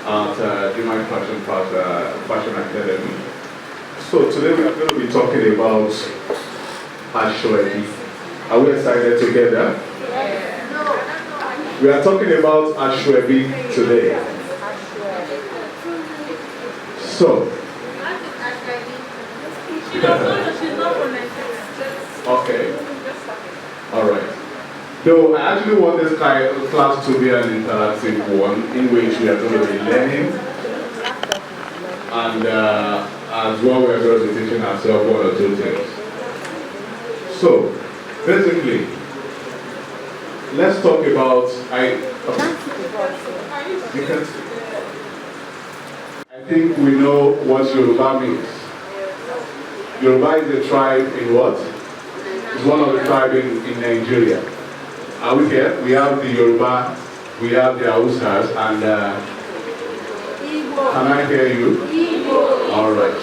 at Human Fashion Academy. So today we are going to be talking about Ashwebi. Are we excited together? We are talking about Ashwebi today. So, okay, all right. So I actually want this class to be an interactive one in which we are going to be learning, and as well we are going to be teaching ourselves one or two things. So basically, let's talk about I think we know what Yoruba means. Yoruba is a tribe in what? It's one of the tribes in Nigeria. Are we here? We have the Yoruba, we have the Hausas, and can I hear you? Igbo. All right.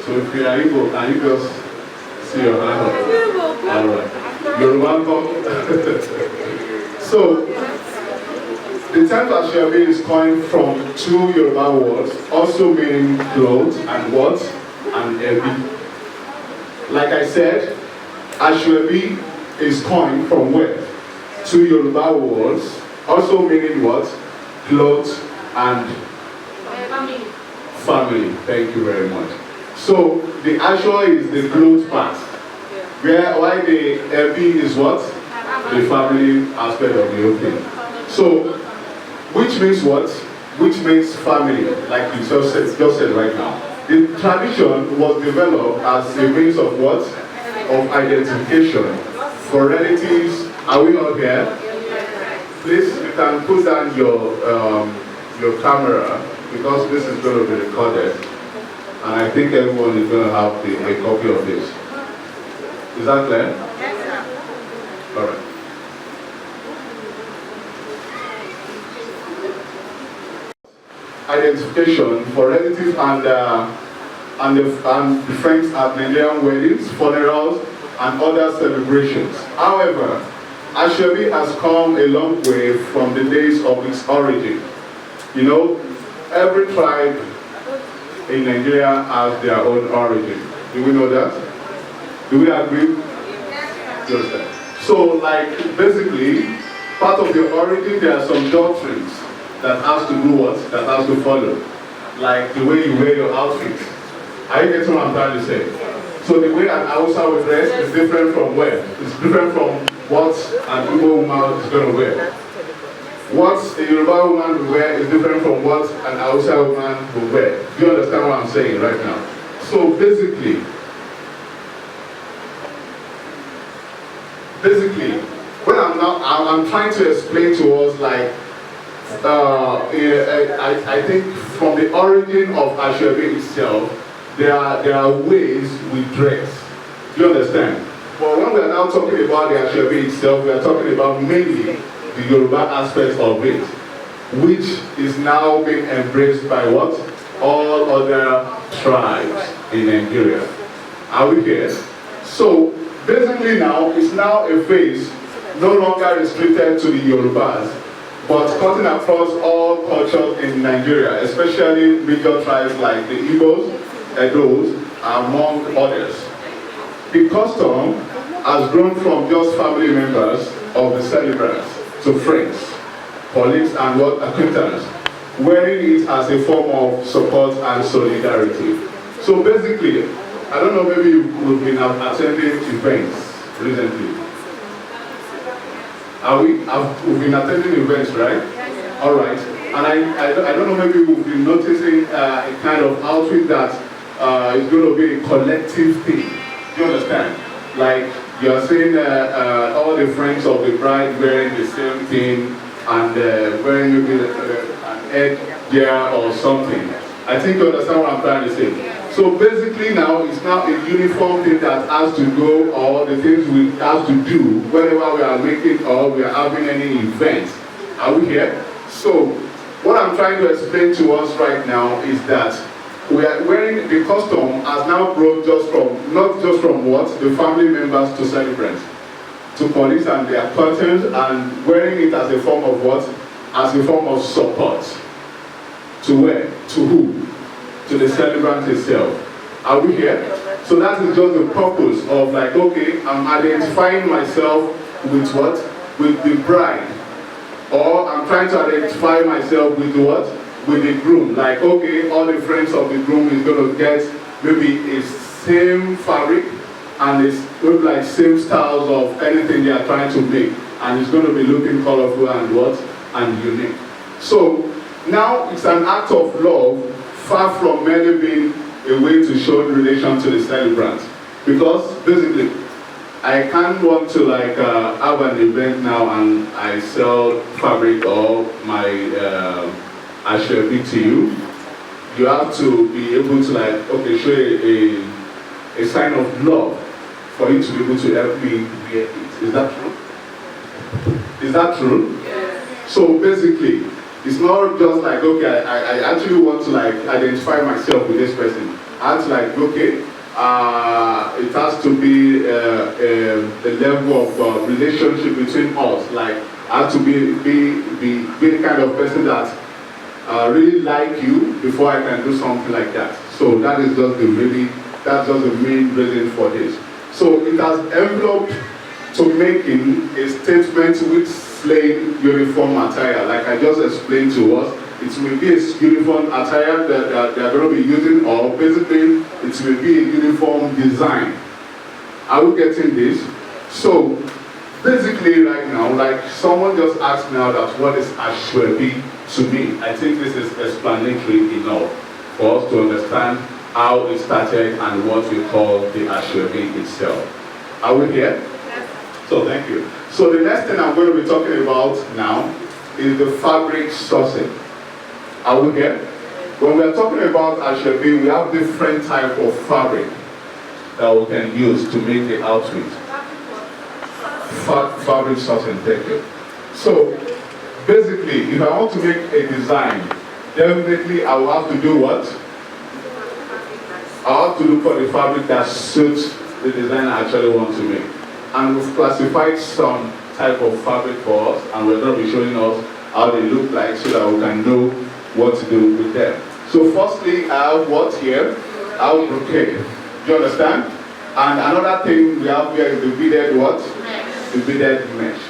So if you are Igbo, can you just see your hand up? All right. Yoruba come. So the term Ashwebi is coined from two Yoruba words, also meaning clothes and what? And Ebi. Like I said, Ashwebi is coined from where? Two Yoruba words, also meaning what? Clothes and family. Thank you very much. So the Ashwa is the clothes part. Why the Ebi is what? The family aspect of the whole thing. So, which means what? Which means family, like you just said right now. The tradition was developed as a means of what? Of identification for relatives. Are we all here? Please, you can put down your camera because this is going to be recorded, and I think everyone is going to have a copy of this. Is that clear? Yes, sir. All right. Identification for relatives and friends at Nigerian weddings, funerals, and other celebrations. However, Ashwebi has come a long way from the days of its origin. You know, every tribe in Nigeria has their own origin. Do we know that? Do we agree? Yes. So, like, basically, part of the origin, there are some doctrines that has to do what? That has to follow. Like the way you wear your outfit. Are you getting what I'm trying to say? So the way an Hausa will dress is different from where? It's different from what an Igbo woman is going to wear. What a Yoruba woman will wear is different from what an Hausa woman will wear. Do you understand what I'm saying right now? So basically, when I'm trying to explain to us, like, I think from the origin of Ashwebi itself, there are ways we dress. Do you understand? But when we are now talking about the Ashwebi itself, we are talking about mainly the Yoruba aspect of it, which is now being embraced by what? All other tribes in Nigeria. Are we here? So basically now, it's now a phase no longer restricted to the Yorubas, but cutting across all cultures in Nigeria, especially major tribes like the Igbos, Edos, among others. The custom has grown from just family members of the celebrants to friends, colleagues, and acquaintances, wearing it as a form of support and solidarity. So basically, I don't know, maybe you've been attending events recently. We've been attending events, right? Yes. All right. And I don't know, maybe we've been noticing a kind of outfit that is going to be a collective thing. Do you understand? Like, you're seeing all the friends of the bride wearing the same thing and wearing maybe an headgear or something. I think you understand what I'm trying to say. So basically now, it's now a uniform thing that has to go, or the things we have to do whenever we are making or we are having any event. Are we here? So what I'm trying to explain to us right now is that we are wearing the custom has now grown not just from what? The family members to celebrants, to colleagues and their partners, and wearing it as a form of what? As a form of support To where? To who? To the celebrant itself. Are we here? So that is just the purpose of like, okay, I'm identifying myself with what? With the bride. Or I'm trying to identify myself with what? With the groom. Like, okay, all the friends of the groom is going to get maybe a same fabric and it's look like same styles of anything they are trying to make. And it's going to be looking colorful and what? And unique. So now it's an act of love, far from merely being a way to show relation to the celebrant. Because basically, I can't want to like have an event now and I sell fabric or my ashwebi to you. You have to be able to like, okay, show a sign of love for you to be able to help me wear it. Is that true? Is that true? Yes. So basically, it's not just like, okay, I actually want to like identify myself with this person. I have to like, okay, it has to be a level of relationship between us. Like, I have to be the kind of person that really like you before I can do something like that. So that is just that's just the main reason for this. So it has enveloped to making a statement with plain uniform attire, like I just explained to us. It may be a uniform attire that they are going to be using, or basically it may be a uniform design. Are we getting this? So basically right now, like someone just asked now that what is ashwebi to me. I think this is explanatory enough for us to understand how it started and what we call the ashwebi itself. Are we here? Yes. So thank you. So the next thing I'm going to be talking about now is the fabric sourcing. Are we here? When we are talking about ashwebi, we have different types of fabric that we can use to make the outfit. Fabric sourcing, thank you. So basically, if I want to make a design, definitely I will have to do what? I have to look for the fabric that suits the design I actually want to make. And we've classified some type of fabric for us, and we're going to be showing us how they look like so that we can know what to do with them. So firstly, I have what here? I have brocade. Do you understand? And another thing we have here is the beaded what? Mesh. The beaded mesh.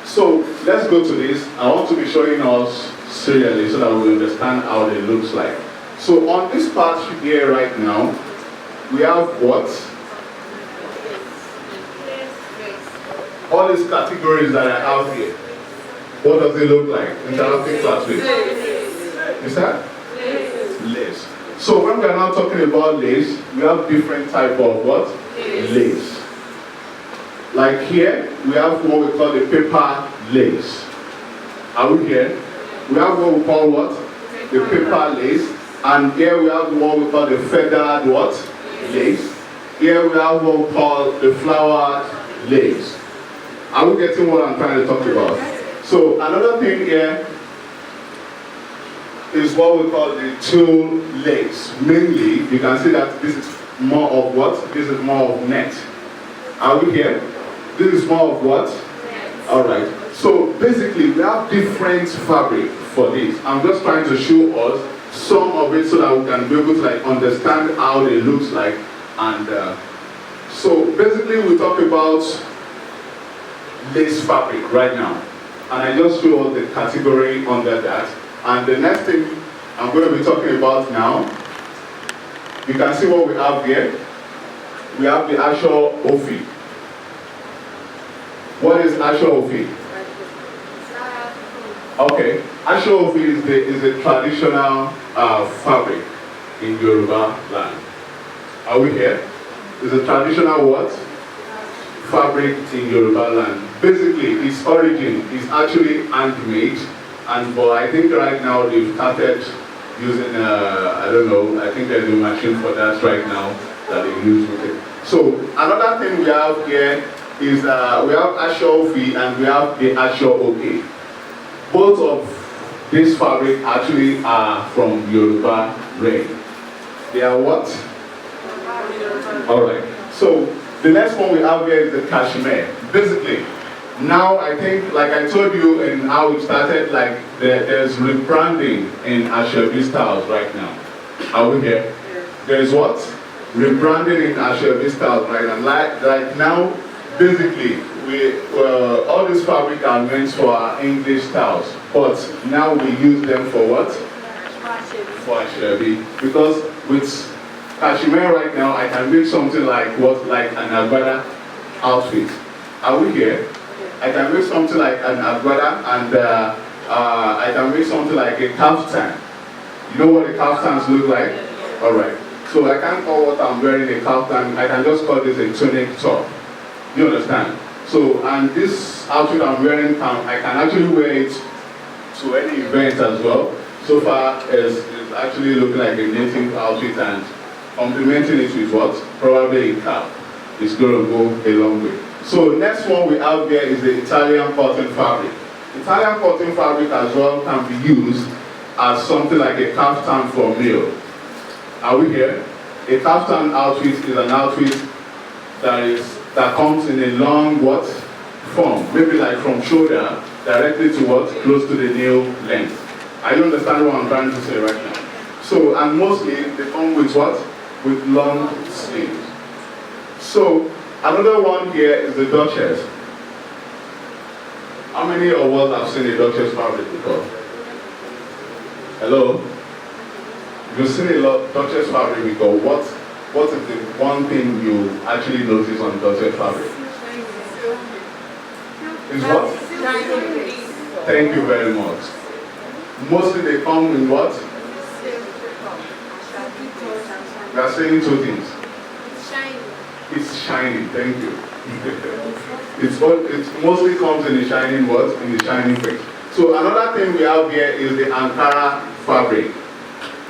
So let's go to this. I want to be showing us serially so that we understand how it looks like. So on this part here right now, we have what? All these categories that I have here. What does it look like? Interactive classroom. Is that? Lace. So when we are now talking about lace, we have different type of what? Lace. Like here, we have what we call the paper lace. Are we here? We have what we call what? The paper lace. And here we have what we call the feathered what? Lace. Here we have what we call the flowered lace. Are we getting what I'm trying to talk about? So another thing here is what we call the tulle lace. Mainly, you can see that this is more of what? This is more of net. Are we here? This is more of what? Net. Alright. So basically, we have different fabric for this. I'm just trying to show us some of it so that we can be able to like understand how it looks like. And so basically, we talk about lace fabric right now. And I just show the category under that. And the next thing I'm going to be talking about now, you can see what we have here. We have the actual Ofi. What is actual Ofi? Okay, actual Ofi is a traditional fabric in Yoruba land. Are we here? It's a traditional what? Fabric in Yoruba land. Basically, its origin is actually handmade, but I think right now they've started using, I don't know, I think there's a machine for that right now that they use with it. So another thing we have here is we have actual Ofi and we have the actual OK. Both of this fabric actually are from Yoruba rain. They are what? Alright, so the next one we have here is the cashmere. Basically, now I think, like I told you in how it started, like there's rebranding in Ashebi styles right now. Are we here? There is what? Rebranding in Ashebi styles right now. Like now, basically, all these fabric are meant for our English styles, but now we use them for what? For Ashebi. Because with Kashmir right now, I can make something like what? Like an Agbada outfit. Are we here? I can make something like an Agbada, and I can make something like a kaftan. You know what the kaftans look like? Alright. So I can't call what I'm wearing a kaftan, I can just call this a tunic top. You understand? So, and this outfit I'm wearing, I can actually wear it to any event as well. So far, it's actually looking like a native outfit, and complementing it with what? Probably a cap. It's going to go a long way. So next one we have here is the Italian cotton fabric. Italian cotton fabric as well can be used as something like a kaftan for meal. Are we here? A kaftan outfit is an outfit that comes in a long what? Form. Maybe like from shoulder directly to what? Close to the nail length. Are you understand what I'm trying to say right now? So, and mostly they come with what? With long sleeves. So, another one here is the Duchess. How many of us have seen a Duchess fabric before? Hello? You've seen a lot Duchess fabric before. What is the one thing you actually notice on Duchess fabric? Is what? Thank you very much. Mostly they come in what? We are saying two things. It's shiny, thank you. It mostly comes in the shining what? In the shining face. So another thing we have here is the Ankara fabric.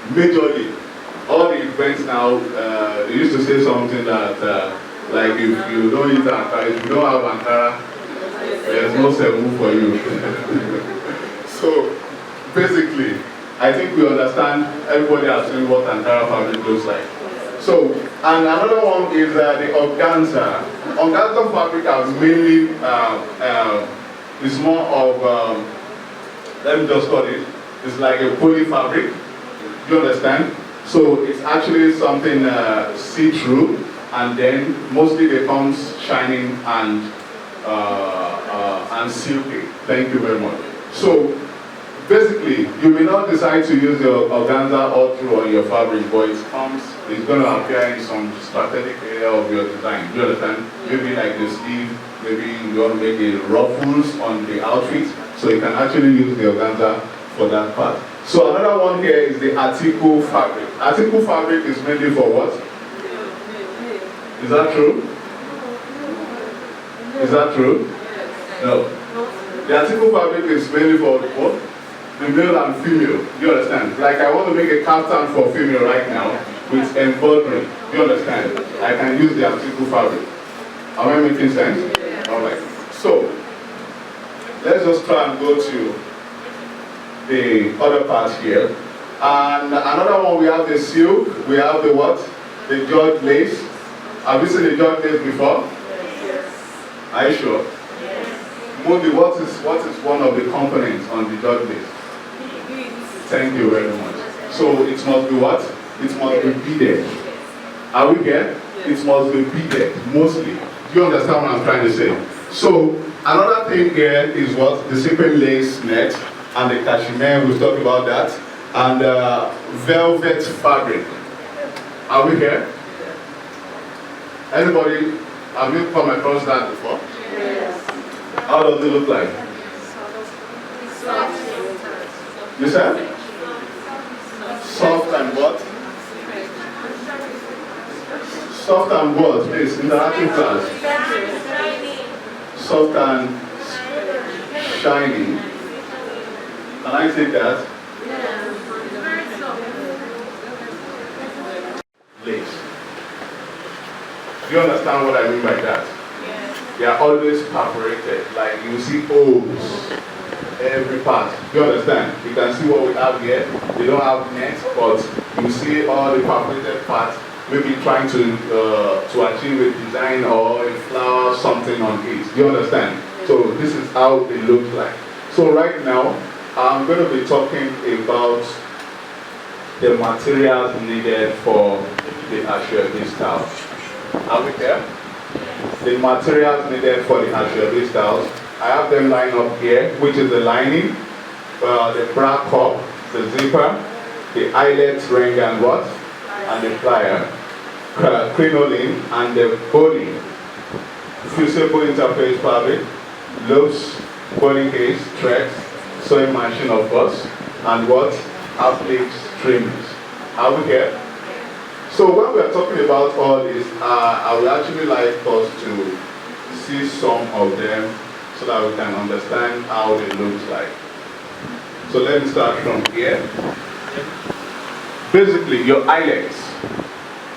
Majorly, all the events now, they used to say something that, like if you don't eat Ankara, if you don't have Ankara, there's no seven for you. So basically, I think we understand, everybody has seen what Ankara fabric looks like. So, and another one is the organza. Organza fabric are mainly, it's more of, let me just call it, it's like a poly fabric. You understand? So it's actually something see-through, and then mostly it comes shining and silky. Thank you very much. So basically, you may not decide to use your organza all through on your fabric, but it's going to appear in some strategic area of your design. Do you understand? Maybe like the sleeve, maybe you want to make a ruffles on the outfit, so you can actually use the organza for that part. So another one here is the article fabric. Article fabric is mainly for what? Is that true? Is that true? No. The article fabric is mainly for what? The male and female. You understand? Like I want to make a kaftan for female right now with embroidery. You understand? I can use the article fabric. Am I making sense? Alright. So let's just try and go to the other part here. And another one, we have the silk, we have the what? The George lace. Have you seen the George lace before? Yes. Are you sure? Yes. Modi, what is one of the components on the George lace? Thank you very much. So it must be what? It must be beaded. Are we here? It must be beaded, mostly. Do you understand what I'm trying to say? So another thing here is what? The sequin lace net. And the cashmere, we've talked about that, and velvet fabric. Are we here? Anybody, have you come across that before? Yes. How does it look like? Soft. You said? Soft and what? Soft and what? Please, interactive class. Soft and shiny. Can I say that? Lace. Do you understand what I mean by that? Yes. They are always perforated. Like you see O's every part. Do you understand? You can see what we have here. They don't have net, but you see all the perforated parts, maybe trying to achieve a design or a flower, something on it. Do you understand? So this is how it looks like. So right now, I'm going to be talking about the materials needed for the Ashwebi style. Are we there? The materials needed for the Ashwebi styles. I have them lined up here, which is the lining, the bra cup, the zipper, the eyelet ring and what? And the plier, crinoline and the body, fusible interface fabric, loops, body case, threads, sewing machine of course, and what? Appliques, trimmings. Are we here? So when we are talking about all this, I would actually like us to see some of them so that we can understand how they look like. So let me start from here. Basically, your eyelets.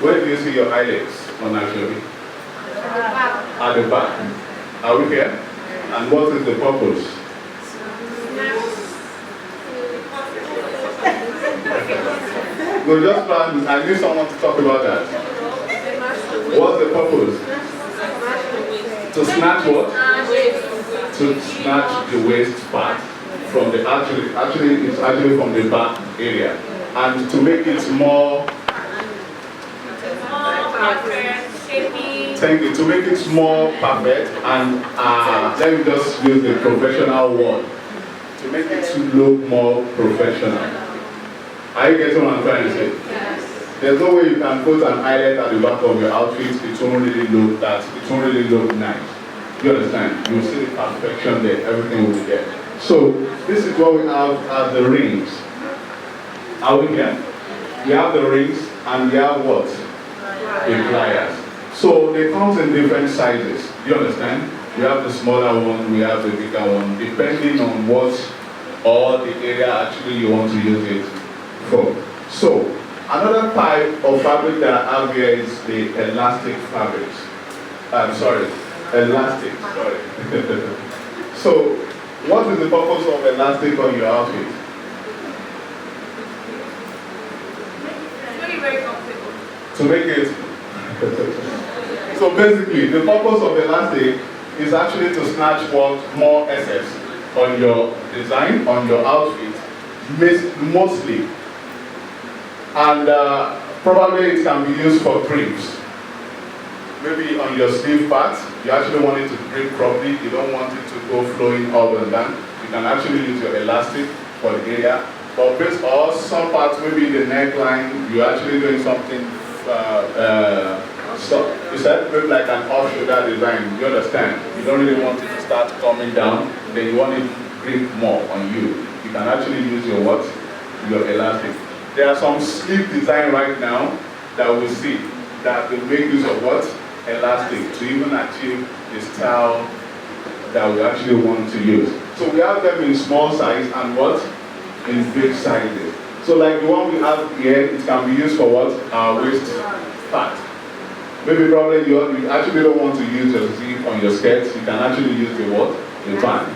Where do you see your eyelets on Ashwebi? At the back. Are we here? And what is the purpose? No, just plan. I need someone to talk about that. What's the purpose? To snatch what? To snatch the waist part from the actually it's actually from the back area, and to make it more. Thank you. To make it more perfect, and let me just use the professional word. To make it look more professional. Are you getting what I'm trying to say? Yes. There's no way you can put an eyelet at the back of your outfit. It won't really look that. It won't really look nice. You understand? You'll see the perfection there. Everything will be there. So this is what we have as the rings. Are we here? We have the rings and we have what? The pliers. So they come in different sizes. Do you understand? We have the smaller one, we have the bigger one, depending on what or the area actually you want to use it for. So another type of fabric that I have here is the elastic fabrics. Elastic. So what is the purpose of elastic on your outfit? Very comfortable. To make it. So basically, the purpose of elastic is actually to snatch what more excess on your design, on your outfit, mostly. And probably it can be used for trims. Maybe on your sleeve part, you actually want it to grip properly, you don't want it to go flowing up and down. You can actually use your elastic for the area. But or some parts, maybe the neckline, you're actually doing something, so you said maybe like an off-shoulder design, you understand? You don't really want it to start coming down, then you want it to grip more on you. You can actually use your what? Your elastic. There are some sleeve design right now that we see that will make use of what? Elastic to even achieve the style that we actually want to use. So we have them in small size and what? In big sizes. So like the one we have here, it can be used for what? Our waist part. Maybe probably you actually don't want to use your zip on your skirts. You can actually use the what? The band,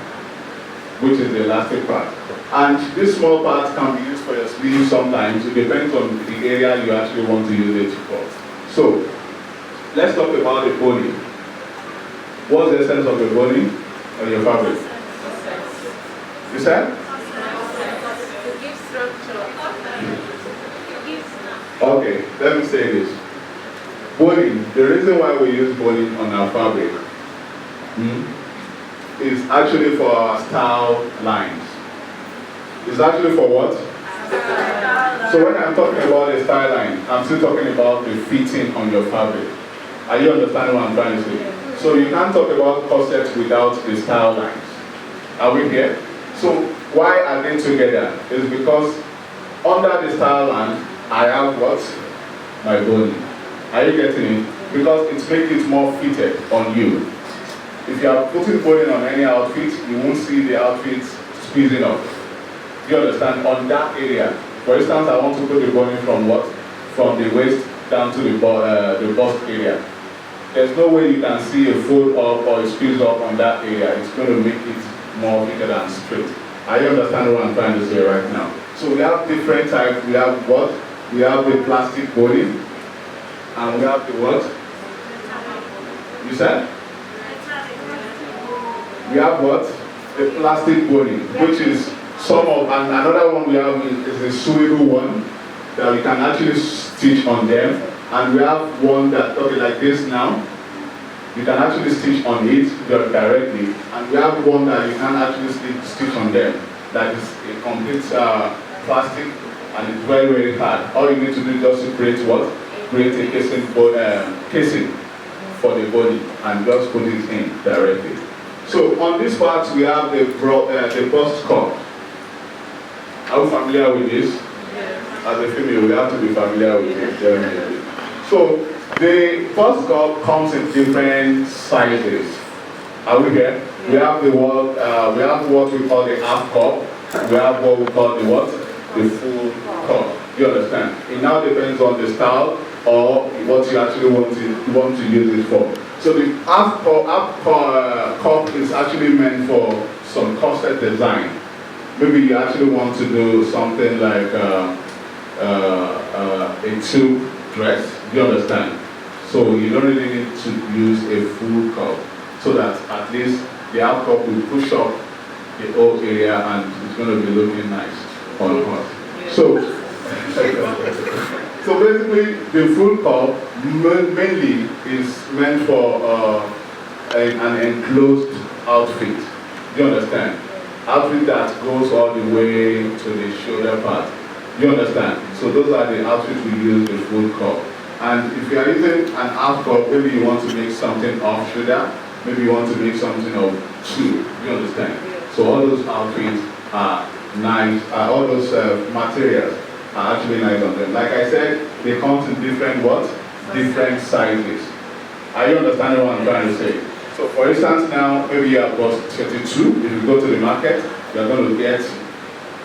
which is the elastic part. And this small part can be used for your sleeve sometimes. It depends on the area you actually want to use it for. So let's talk about the body. What's the essence of the body on your fabric? You said? Okay, let me say this. Boning, the reason why we use boning on our fabric is actually for our style lines. It's actually for what? So when I'm talking about a style line, I'm still talking about the fitting on your fabric. Are you understanding what I'm trying to say? So you can't talk about corsets without the style lines. Are we here? So why are they together? It's because under the style line, I have what? My body. Are you getting it? Because it makes it more fitted on you. If you are putting body on any outfit, you won't see the outfit squeezing up. You understand? On that area. For instance, I want to put the body from what? From the waist down to the bust area. There's no way you can see a fold up or a squeeze up on that area. It's going to make it more fitted and straight. Are you understanding what I'm trying to say right now? So we have different types. We have what? We have the plastic body. And we have the what? You said? We have what? The plastic body, which is And another one we have is the sewable one that we can actually stitch on them. And we have one that, okay, like this now. You can actually stitch on it directly. And we have one that you can actually stitch on them. That is a complete plastic, and it's very, very hard. All you need to do is just to create what? Create a casing for the body and just put it in directly. So on this part we have the bust cup. Are you familiar with this? Yes. As a female, we have to be familiar with it. Definitely. So the bust cup comes in different sizes. Are we here? Yeah. We have what we call the half cup. We have what we call the what? The full cup. You understand? It now depends on the style or what you actually want to use it for. So the half cup is actually meant for some corset design. Maybe you actually want to do something like a tube dress. You understand? So you don't really need to use a full cup, so that at least the half cup will push up the whole area and it's going to be looking nice on us. So basically the full cup mainly is meant for an enclosed outfit. Do you understand? Outfit that goes all the way to the shoulder part. Do you understand? So those are the outfits we use the full cup. And if you are using an half cup, maybe you want to make something off shoulder, maybe you want to make something of two. Do you understand? So all those outfits are nice, all those materials are actually nice on them. Like I said, they come in different what? Different sizes. Are you understanding what I'm trying to say? So for instance now, maybe you have got 32. If you go to the market, you're going to get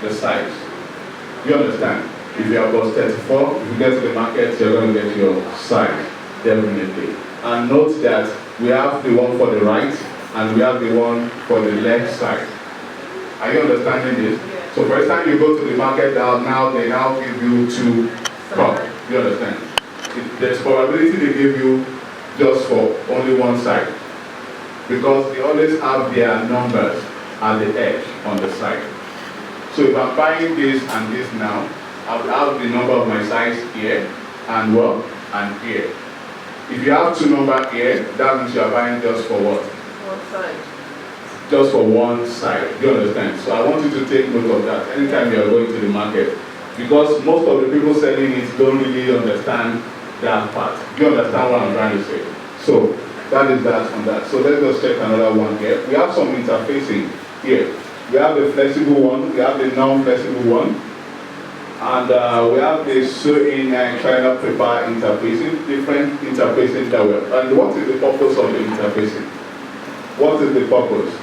the size. You understand? If you have got 34, if you get to the market, you're going to get your size, definitely. And note that we have the one for the right, and we have the one for the left side. Are you understanding this? Yeah. So for instance, you go to the market, they now give you two cups. You understand? There's probability they give you just for only one side, because they always have their numbers at the edge on the side. So if I'm buying this and this now, I will have the number of my size here and what? And here. If you have two numbers here, that means you are buying just for what? One side. Just for one side. Do you understand? So I want you to take note of that anytime you are going to the market, because most of the people selling it don't really understand that part. Do you understand what I'm trying to say? So that is that on that. So let's just check another one here. We have some interfacing here. We have the flexible one, we have the non-flexible one, and we have the sewing and China paper interfacing, different interfacing that we have. And what is the purpose of the interfacing? What is the purpose?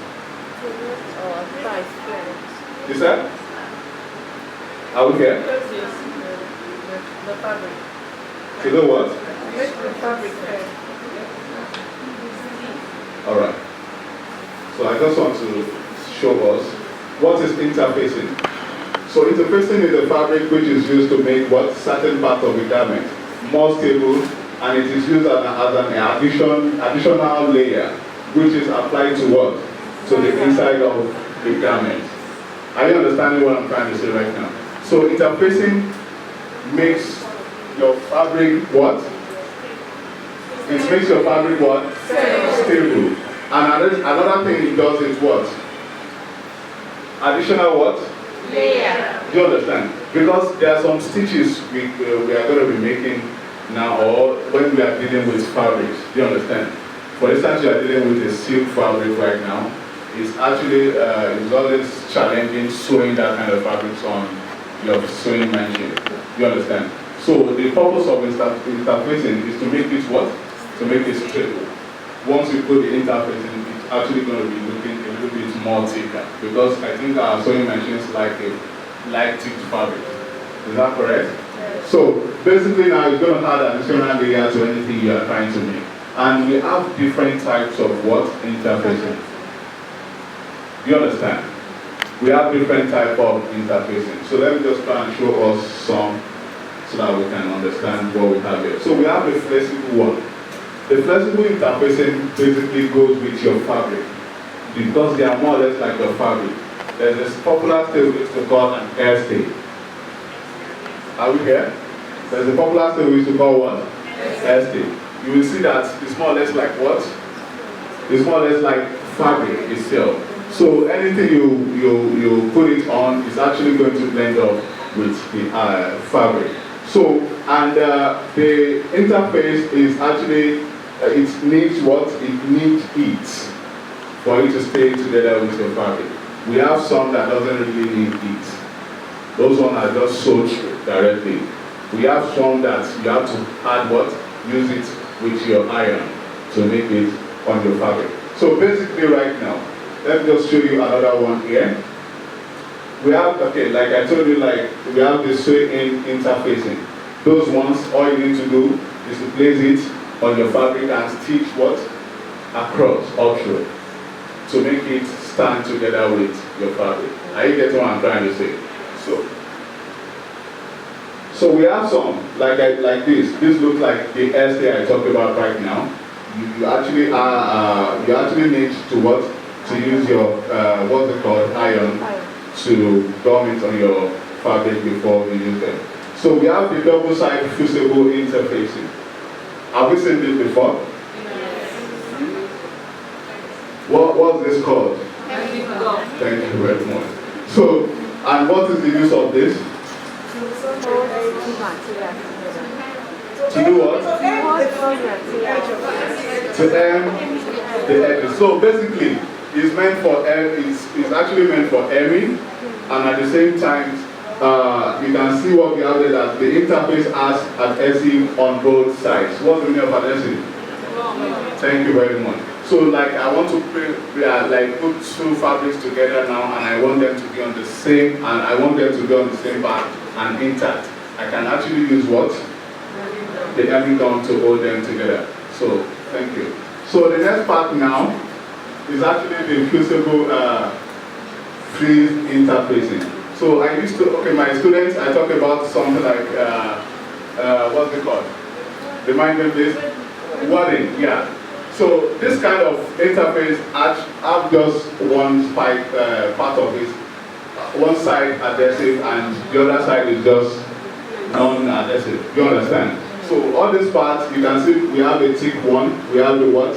You said? Are we here? The fabric. To do what? Make the fabric hair. Alright. So I just want to show us what is interfacing. So interfacing is a fabric which is used to make what? Certain part of the garment more stable, and it is used as an additional layer which is applied to what? To the inside of the garment. Are you understanding what I'm trying to say right now? So interfacing makes your fabric what? It makes your fabric what? Stable. And another thing it does is what? Additional what? Layer. Do you understand? Because there are some stitches we are going to be making now, or when we are dealing with fabrics. Do you understand? For instance, you are dealing with a silk fabric right now. It's actually it's always challenging sewing that kind of fabrics on your sewing machine. Do you understand? So the purpose of interfacing is to make it what? To make it straight. Once you put the interfacing, it's actually going to be looking a little bit more thicker, because I think our sewing machines like a light thick fabric. Is that correct? Yes. So basically now it's going to add additional layer to anything you are trying to make. And we have different types of what? Interfacing. Do you understand? We have different type of interfacing. So let me just try and show us some so that we can understand what we have here. So we have the flexible one. The flexible interfacing basically goes with your fabric, because they are more or less like your fabric. There's this popular stay we used to call an air stay. Are we here? There's a popular stay we used to call what? Air stay. You will see that it's more or less like what? It's more or less like fabric itself. So anything you put it on is actually going to blend up with the fabric. So, and the interface is actually, it needs what? It needs heat for it to stay together with your fabric. We have some that doesn't really need heat. Those ones are just sewed directly. We have some that you have to add what? Use it with your iron to make it on your fabric. So basically right now, let me just show you another one here. We have, okay, like I told you, like we have the sew-in interfacing. Those ones, all you need to do is to place it on your fabric and stitch what? Across, up through, to make it stand together with your fabric. Are you getting what I'm trying to say? So we have some, like this. This looks like the essay I talked about right now. You actually need to what? To use your, what's it called, iron to gum it on your fabric before you use them. So we have the double side fusible interfacing. Have we seen this before? Yes. What's this called? Thank you very much. So, and what is the use of this? To do what? To aim the edges. So basically, it's meant for it's actually meant for aiming, and at the same time, you can see what we have there, that the interface has an adhesive on both sides. What's the meaning of adhesive? Thank you very much. So like I want to put two fabrics together now, and I want them to be on the same, and I want them to be on the same part and intact. I can actually use what? The hemming gun to hold them together. So thank you. So the next part now is actually the fusible freeze interfacing. So I used to, okay, my students, I talk about something like, what's it called? Remind them this? Wording, yeah. So this kind of interface have just one spike, part of it, one side adhesive and the other side is just non-adhesive. You understand? So all these parts, you can see we have a thick one, we have the what?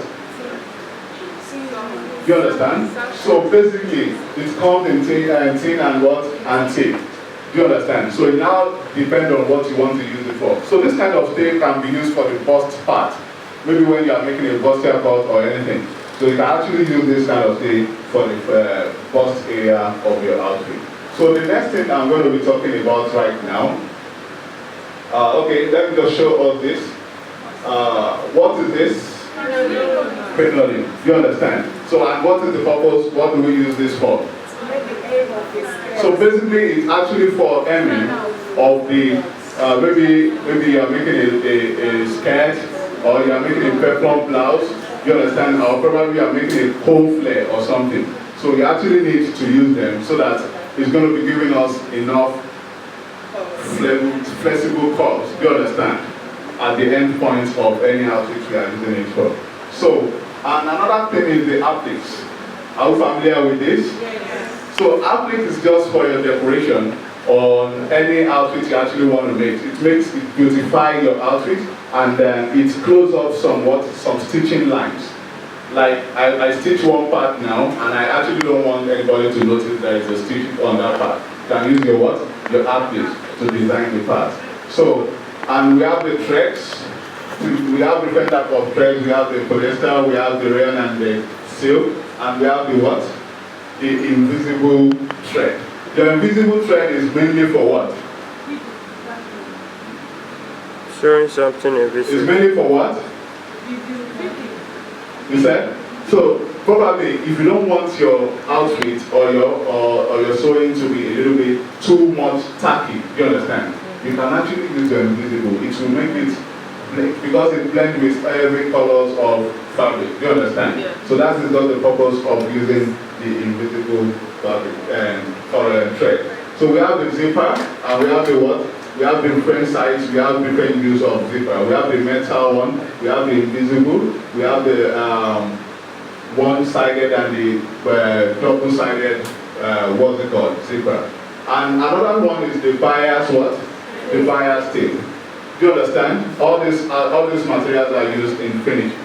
You understand? So basically, it comes in thin and what? And thick. You understand? So it now depends on what you want to use it for. So this kind of thing can be used for the bust part. Maybe when you are making a bustier cut or anything. So you can actually use this kind of thing for the bust area of your outfit. So the next thing I'm going to be talking about right now. Okay, let me just show us this. What is this? Crinoline. You understand? So, and what is the purpose? What do we use this for? So basically, it's actually for aiming of the, maybe you are making a skirt, or you are making a peplum blouse, you understand? Or probably you are making a home flare or something. So we actually need to use them so that it's going to be giving us enough flexible curves, you understand? At the end point of any outfit we are using it for. So, and another thing is the appliques. Are you familiar with this? Yes. So applique is just for your decoration on any outfit you actually want to make. It beautify your outfit, and then it close up some stitching lines. Like I stitch one part now, and I actually don't want anybody to notice there is a stitch on that part. You can use your what? Your applique to design the part. So, and we have the threads. We have different type of threads. We have the polyester, we have the rayon and the silk, and we have the what? The invisible thread. The invisible thread is mainly for what? Showing something invisible. It's mainly for what? You said? So probably if you don't want your outfit or your sewing to be a little bit too much tacky, you understand? You can actually use your invisible. It will make it because it blends with every colors of fabric. You understand? Yeah. So that is just the purpose of using the invisible fabric and thread. So we have the zipper and we have the what? We have different sizes, we have different use of zipper. We have the metal one, we have the invisible, we have the one-sided and the double-sided what's it called? Zebra. And another one is the bias what? The bias tape. Do you understand? All these materials are used in finishing.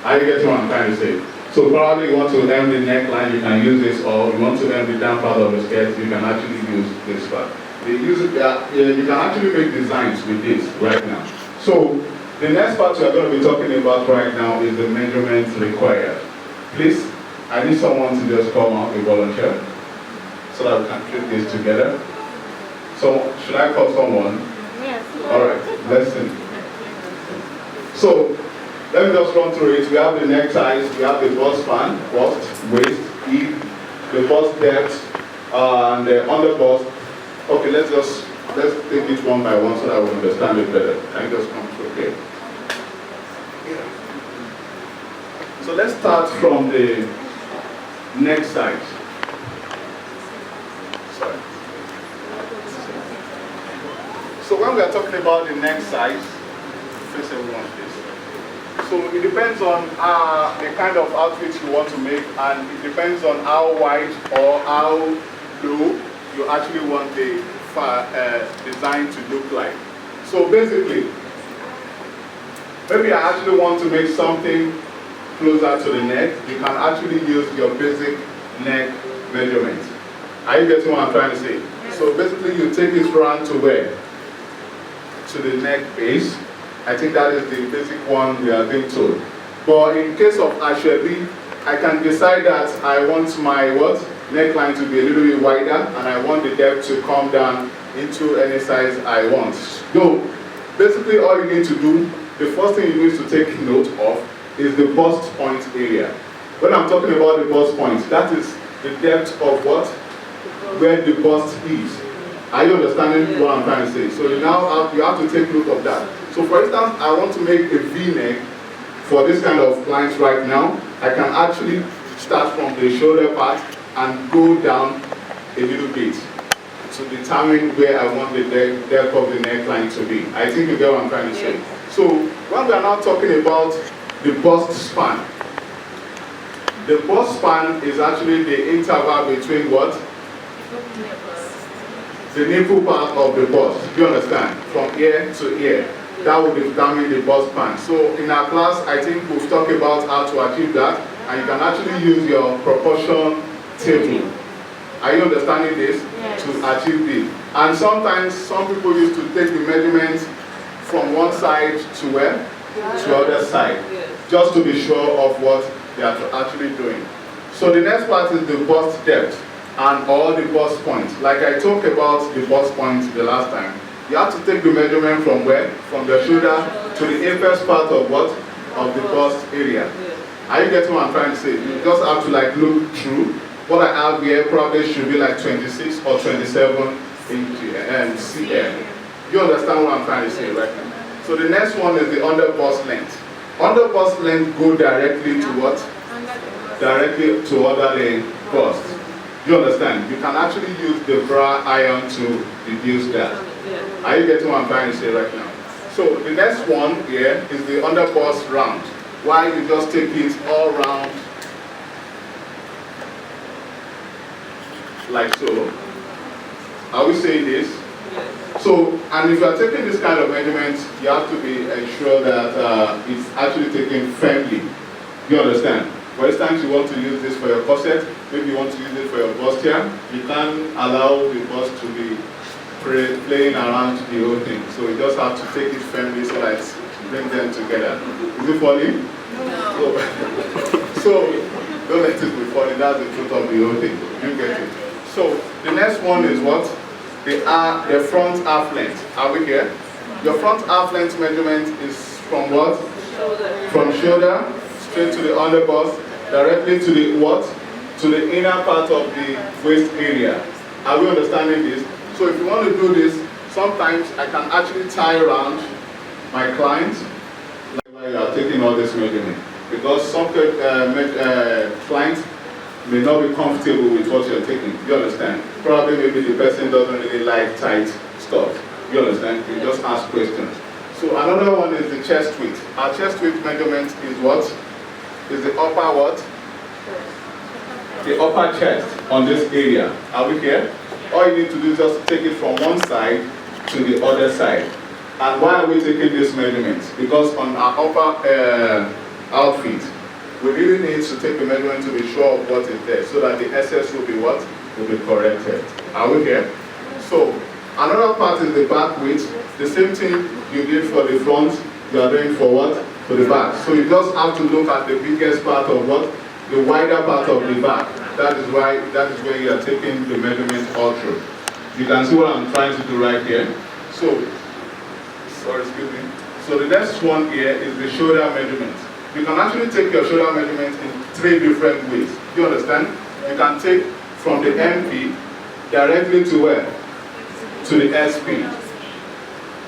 Are you getting what I'm trying to say? So probably you want to hem the neckline, you can use this, or you want to hem the down part of the skirt, you can actually use this part. You can actually make designs with this right now. So the next part we are going to be talking about right now is the measurements required. Please, I need someone to just come out, a volunteer, so that we can treat this together. So should I call someone? Yes. All right, listen. So let me just run through it. We have the neck size, we have the bust span, bust, waist, hip, the bust depth, and the under bust. Okay, let's take it one by one so that we understand it better. Can you just come through here? So let's start from the neck size. Sorry. So when we are talking about the neck size, face everyone please. So it depends on the kind of outfit you want to make, and it depends on how wide or how low you actually want the design to look like. So basically, maybe I actually want to make something closer to the neck. You can actually use your basic neck measurement. Are you getting what I'm trying to say? Yes. So basically you take it round to where? To the neck base. I think that is the basic one we are being told. But in case of Ashwebi, I can decide that I want my neckline to be a little bit wider, and I want the depth to come down into any size I want. So basically all you need to do, the first thing you need to take note of is the bust point area. When I'm talking about the bust point, that is the depth of what? Where the bust is. Are you understanding what I'm trying to say? So you have to take note of that. So for instance, I want to make a V-neck for this kind of clients right now. I can actually start from the shoulder part and go down a little bit to determine where I want the depth of the neckline to be. I think you get what I'm trying to say. So when we are now talking about the bust span, the bust span is actually the interval between what? The nipple part of the bust. Do you understand? From ear to ear. That will determine the bust span. So in our class, I think we've talked about how to achieve that, and you can actually use your proportion table. Are you understanding this? Yes. To achieve this. And sometimes some people used to take the measurements from one side to where? To the other side. Yes. Just to be sure of what they are actually doing. So the next part is the bust depth and all the bust points. Like I talked about the bust points the last time. You have to take the measurement from where? From the shoulder to the apex part of what? Of the bust area. Are you getting what I'm trying to say? You just have to like look through. What I have here probably should be like 26 or 27 cm. You understand what I'm trying to say right now? So the next one is the under bust length. Under bust length go directly to what? Directly to under the bust. You understand? You can actually use the bra iron to reduce that. Are you getting what I'm trying to say right now? So the next one here is the under bust round. Why you just take it all round like so. Are we saying this? So, and if you are taking this kind of measurements, you have to be ensured that it's actually taken firmly. You understand? For instance, you want to use this for your corset, maybe you want to use it for your bustier, you can't allow the bust to be playing around the whole thing. So you just have to take it firmly so that it brings them together. Is it funny? No. So don't let it be funny, that's the truth of the whole thing. You get it. So the next one is what? The front half length. Are we here? Your front half length measurement is from what? Shoulder. From shoulder straight to the under bust, directly to the what? To the inner part of the waist area. Are we understanding this? So if you want to do this, sometimes I can actually tie around my client like while you are taking all this measurement. Because some clients may not be comfortable with what you're taking. You understand? Probably maybe the person doesn't really like tight stuff. You understand? You just ask questions. So another one is the chest width. Our chest width measurement is what? Is the upper what? the upper chest on this area. Are we here? All you need to do is just take it from one side to the other side. And why are we taking this measurement? Because on our upper outfit, we really need to take a measurement to be sure of what is there, so that the excess will be what? Will be corrected. Are we here? So, another part is the back width. The same thing you did for the front, you are doing for what? For the back. So you just have to look at the biggest part of what? The wider part of the back. That is where you are taking the measurement all through. You can see what I'm trying to do right here. So, sorry, excuse me. So the next one here is the shoulder measurement. You can actually take your shoulder measurement in 3 different ways. Do you understand? You can take from the MP directly to where? To the SP.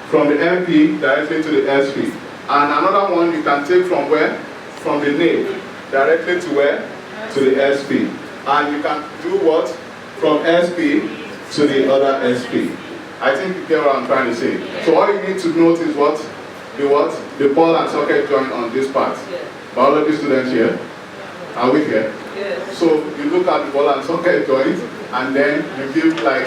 From the MP directly to the SP. And another one you can take from where? From the nape directly to where? To the SP. And you can do what? From SP to the other SP. I think you get what I'm trying to say. So all you need to note is what? The what? The ball and socket joint on this part. Biology students here? Are we here? Yes. So you look at the ball and socket joint, and then you give like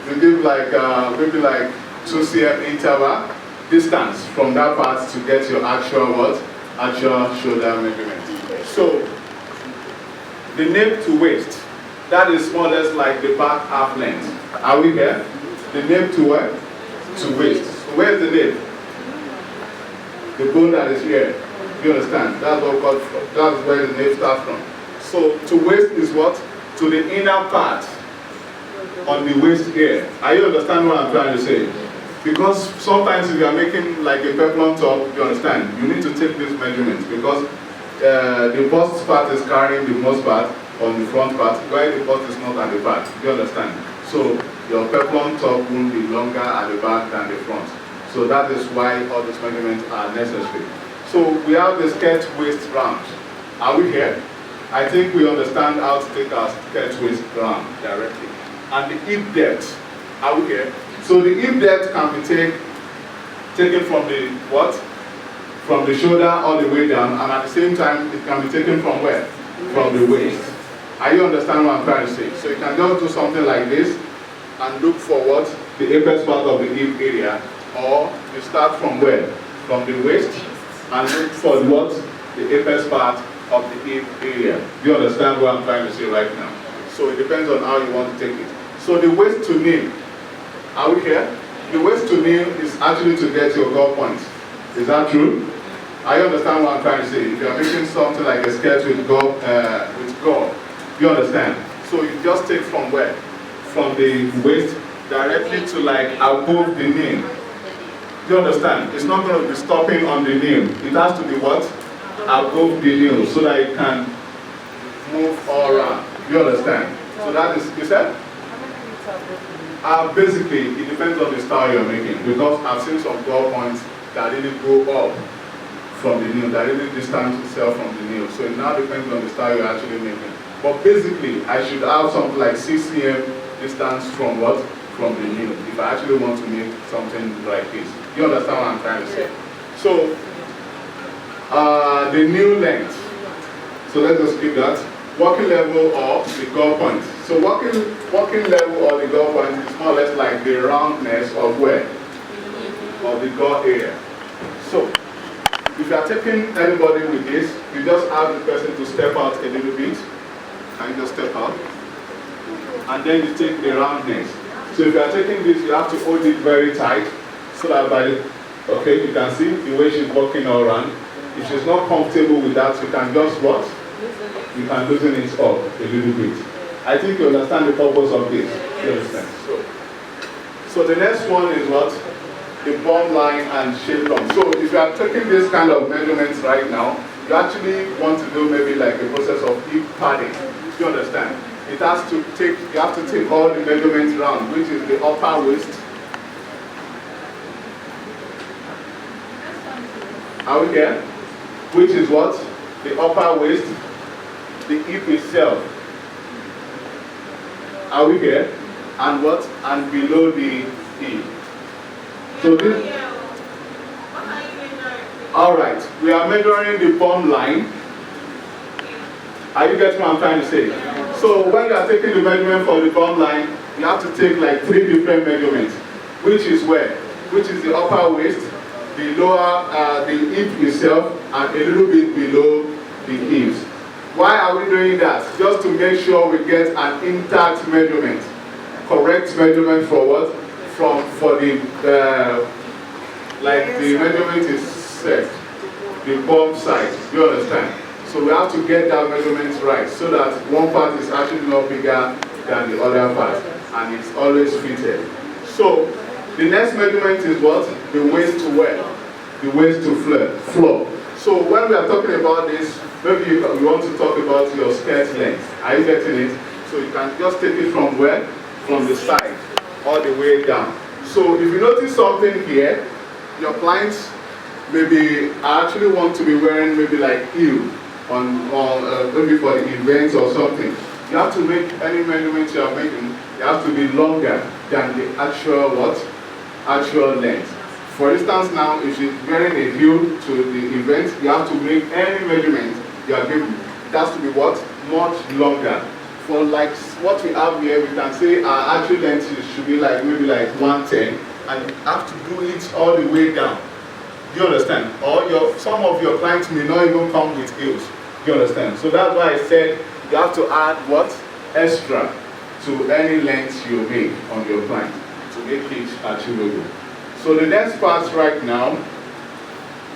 maybe like 2 cm interval distance from that part to get your actual what? Actual shoulder measurement. So the nape to waist, that is more or less like the back half length. Are we here? The nape to where? To waist. So where's the nape? The bone that is here. Do you understand? That's what called from. That's where the nape starts from. So to waist is what? To the inner part on the waist here. Are you understand what I'm trying to say? Because sometimes if you are making like a peplum top, you understand, you need to take this measurement, because the bust part is carrying the most part on the front part, while the bust is not at the back. Do you understand? So your peplum top will be longer at the back than the front. So that is why all these measurements are necessary. So we have the skirt waist round. Are we here? I think we understand how to take our skirt waist round directly. And the hip depth. Are we here? So the hip depth can be taken from the what? From the shoulder all the way down, and at the same time it can be taken from where? From the waist. Are you understand what I'm trying to say? So you can just do something like this and look for what? The apex part of the hip area, or you start from where? From the waist and look for what? The apex part of the hip area. Do you understand what I'm trying to say right now? So it depends on how you want to take it. So the waist to knee. Are we here? The waist to knee is actually to get your goal point. Is that true? I understand what I'm trying to say. If you're making something like a skirt with goal, you understand? So you just take from where? From the waist directly to like above the knee. Do you understand? It's not going to be stopping on the knee. It has to be what? Above the knee, so that it can move all around. Do you understand? So that is, you said? Basically, it depends on the style you're making, because I've seen some goal points that didn't go up from the nail, that didn't distance itself from the nail. So it now depends on the style you're actually making. But basically, I should have something like 6 cm distance from what? From the nail, if I actually want to make something like this. You understand what I'm trying to say? So, the nail length. So let's just keep that. Working level or the goal point. So working level or the goal point is more or less like the roundness of where? Of the goal area. So if you are taking anybody with this, you just ask the person to step out a little bit, and you just step out, and then you take the roundness. So if you are taking this, you have to hold it very tight, so that by the, okay, you can see the way she's walking all around. If she's not comfortable with that, you can just what? You can loosen it up a little bit. I think you understand the purpose of this. You understand? So the next one is what? The bum line and shape lump. So if you are taking this kind of measurements right now, you actually want to do maybe like a process of hip padding. You understand? It has to take, you have to take all the measurements round, which is the upper waist. Are we here? Which is what? The upper waist, the hip itself. Are we here? And what? And below the hip. So this. Alright, we are measuring the bum line. Are you getting what I'm trying to say? So when you are taking the measurement for the bum line, you have to take like 3 different measurements, which is where? Which is the upper waist, the lower, the hip itself, and a little bit below the hips. Why are we doing that? Just to make sure we get an intact measurement, correct measurement for what? For the like the measurement is set, the bum side. You understand? So we have to get that measurement right so that one part is actually not bigger than the other part, and it's always fitted. So the next measurement is what? The waist to where? The waist to floor. So when we are talking about this, maybe you want to talk about your skirt length. Are you getting it? So you can just take it from where? From the side all the way down. So if you notice something here, your clients maybe actually want to be wearing maybe like heel on maybe for the events or something. You have to make any measurements you are making, you have to be longer than the actual what? Actual length. For instance now, if you're wearing a heel to the event, you have to make any measurement you are giving. It has to be what? Much longer. For like what we have here, we can say our actual length should be like maybe like 110, and you have to do it all the way down. Do you understand? Or some of your clients may not even come with heels. Do you understand? So that's why I said you have to add what? Extra to any length you make on your client to make it achievable. So the next part right now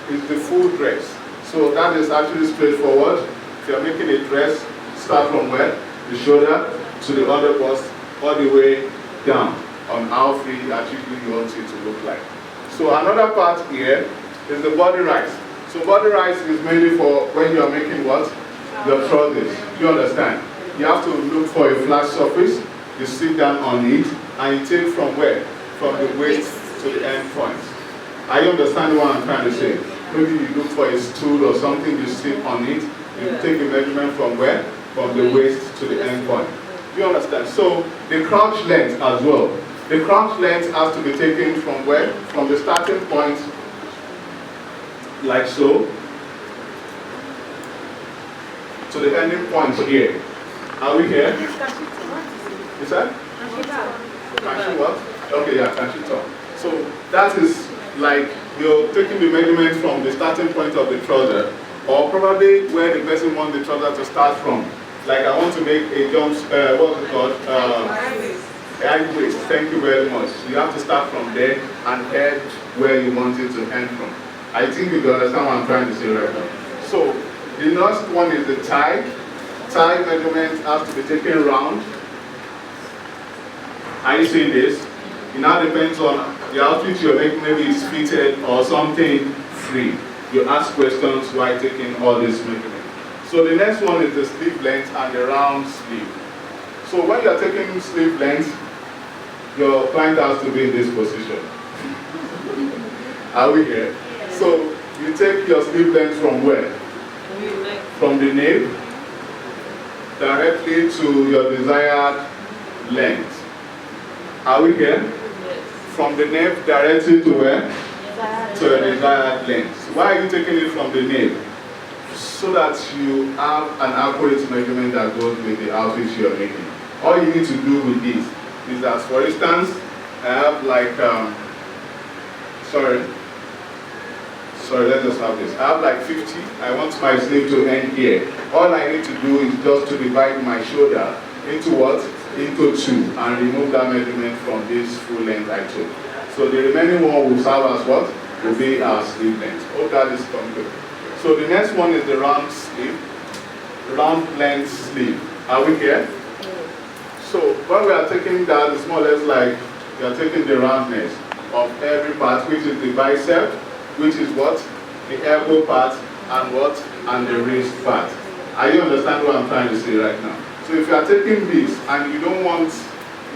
is the full dress. So that is actually straightforward. If you're making a dress, start from where? The shoulder to the other bust, all the way down on how free actually you want it to look like. So another part here is the body rise. So body rise is mainly for when you are making what? Your trousers. You understand? You have to look for a flat surface, you sit down on it, and you take from where? From the waist to the end point. Are you understanding what I'm trying to say? Maybe you look for a stool or something, you sit on it, you take a measurement from where? From the waist to the end point. You understand? So the crouch length as well. The crouch length has to be taken from where? From the starting point, like so, to the ending point here. Are we here? Is that? Can she what? Okay, yeah, can she talk? So that is like you're taking the measurement from the starting point of the trouser, or probably where the person wants the trouser to start from. Like I want to make a jump, what's it called? High waist. Thank you very much. You have to start from there and head where you want it to end from. I think you understand what I'm trying to say right now. So the next one is the tie. Tie measurement has to be taken round. Are you seeing this? It now depends on the outfit you're making. Maybe it's fitted or something free. You ask questions while taking all this measurement. So the next one is the sleeve length and the round sleeve. So when you're taking sleeve length, your client has to be in this position. Are we here? So you take your sleeve length from where? From the nape directly to your desired length. Are we here? From the nape directly to where? To your desired length. Why are you taking it from the nape? So that you have an accurate measurement that goes with the outfit you are making. All you need to do with this is that, for instance, I have like, let's just have this. I have like 50. I want my sleeve to end here. All I need to do is just to divide my shoulder into what? Into 2 and remove that measurement from this full length I took. So the remaining one will serve as what? Will be our sleeve length. Hope that is complete. So the next one is the round sleeve, round length sleeve. Are we here? So when we are taking that, it's more or less like we are taking the roundness of every part, which is the bicep, which is what? The elbow part, and what? And the wrist part. Are you understanding what I'm trying to say right now? So if you are taking this and you don't want,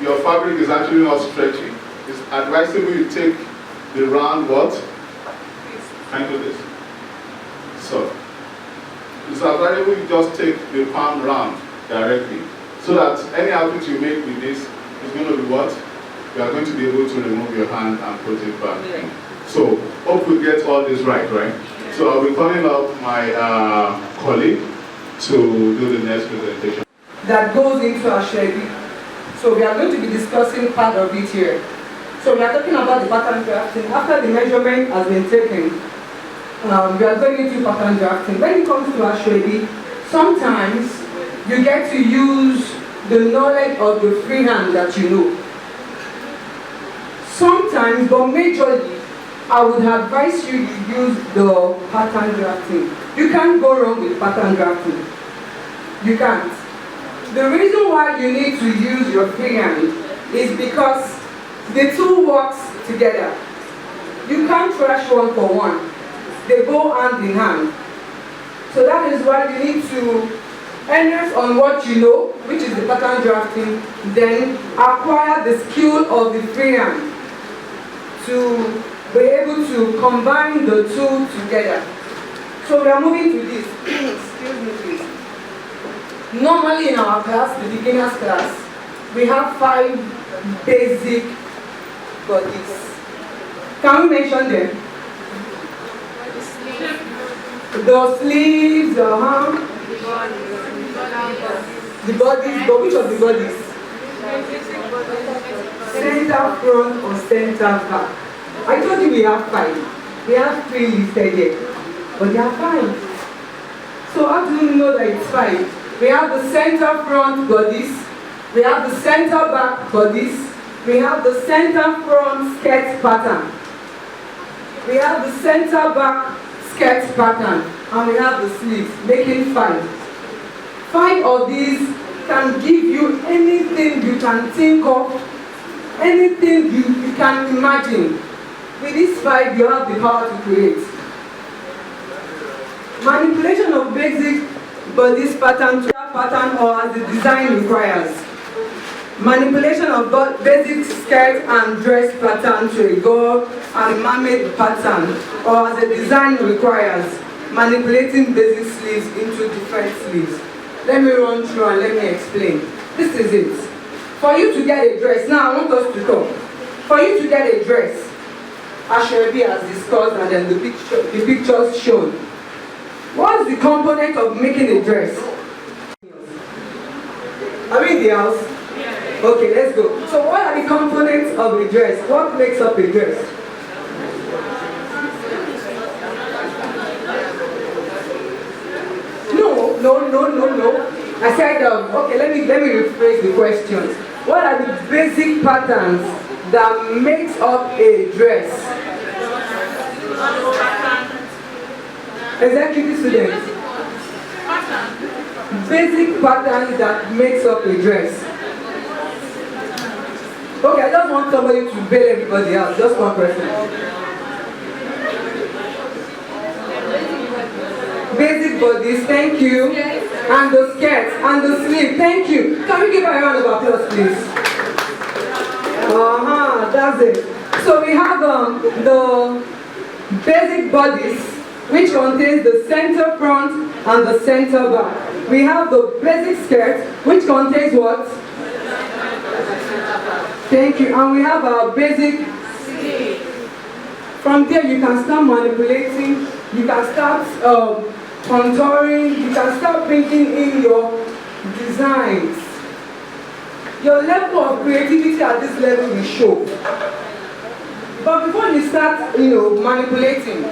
your fabric is actually not stretchy, it's advisable you take the round what? Can you do this? So it's advisable you just take the palm round directly, so that any outfit you make with this is going to be what? You are going to be able to remove your hand and put it back in. So hope we get all this right? So I'll be calling up my colleague to do the next presentation. That goes into Ashwebi. So we are going to be discussing part of it here. So we are talking about the pattern drafting. After the measurement has been taken, we are going into pattern drafting. When it comes to Ashwebi, sometimes you get to use the knowledge of the freehand that you know. Sometimes, but majorly, I would advise you to use the pattern drafting. You can't go wrong with pattern drafting. You can't. The reason why you need to use your freehand is because the two works together. You can't trash one for one. They go hand in hand. So that is why you need to enhance on what you know, which is the pattern drafting, then acquire the skill of the freehand to be able to combine the two together. So we are moving to this. Excuse me, please. Normally in our class, the beginner's class, we have 5 basic bodies. Can we mention them? The sleeves, the bodies, but which of the bodies? Center front or center back? I told you we have 5. We have 3 listed here, but there are 5. So how do you know that it's 5? We have the center front bodies, we have the center back bodies, we have the center front skirt pattern, we have the center back skirt pattern, and we have the sleeves, making 5. 5 of these can give you anything you can think of, anything you can imagine. With these 5, you have the power to create. Manipulation of basic bodies pattern to pattern or as the design requires. Manipulation of basic skirt and dress pattern to a girl and mermaid pattern or as the design requires. Manipulating basic sleeves into different sleeves. Let me run through and let me explain. This is it. For you to get a dress, now I want us to talk. For you to get a dress, Ashwebi has discussed and then the pictures shown. What's the component of making a dress? Are we in the house? Okay, let's go. So what are the components of a dress? What makes up a dress? No. I said, okay, let me rephrase the question. What are the basic patterns that makes up a dress? Executive students. Basic pattern that makes up a dress. Okay, I just want somebody to bail everybody out, just one person. Basic bodies, thank you. And the skirts, and the sleeve, thank you. Can we give a round of applause, please? That's it. So we have the basic bodies, which contains the center front and the center back. We have the basic skirt, which contains what? Thank you. And we have our basic sleeve. From there, you can start manipulating. You can start contouring. You can start bringing in your designs. Your level of creativity at this level will show. But before you start, manipulating,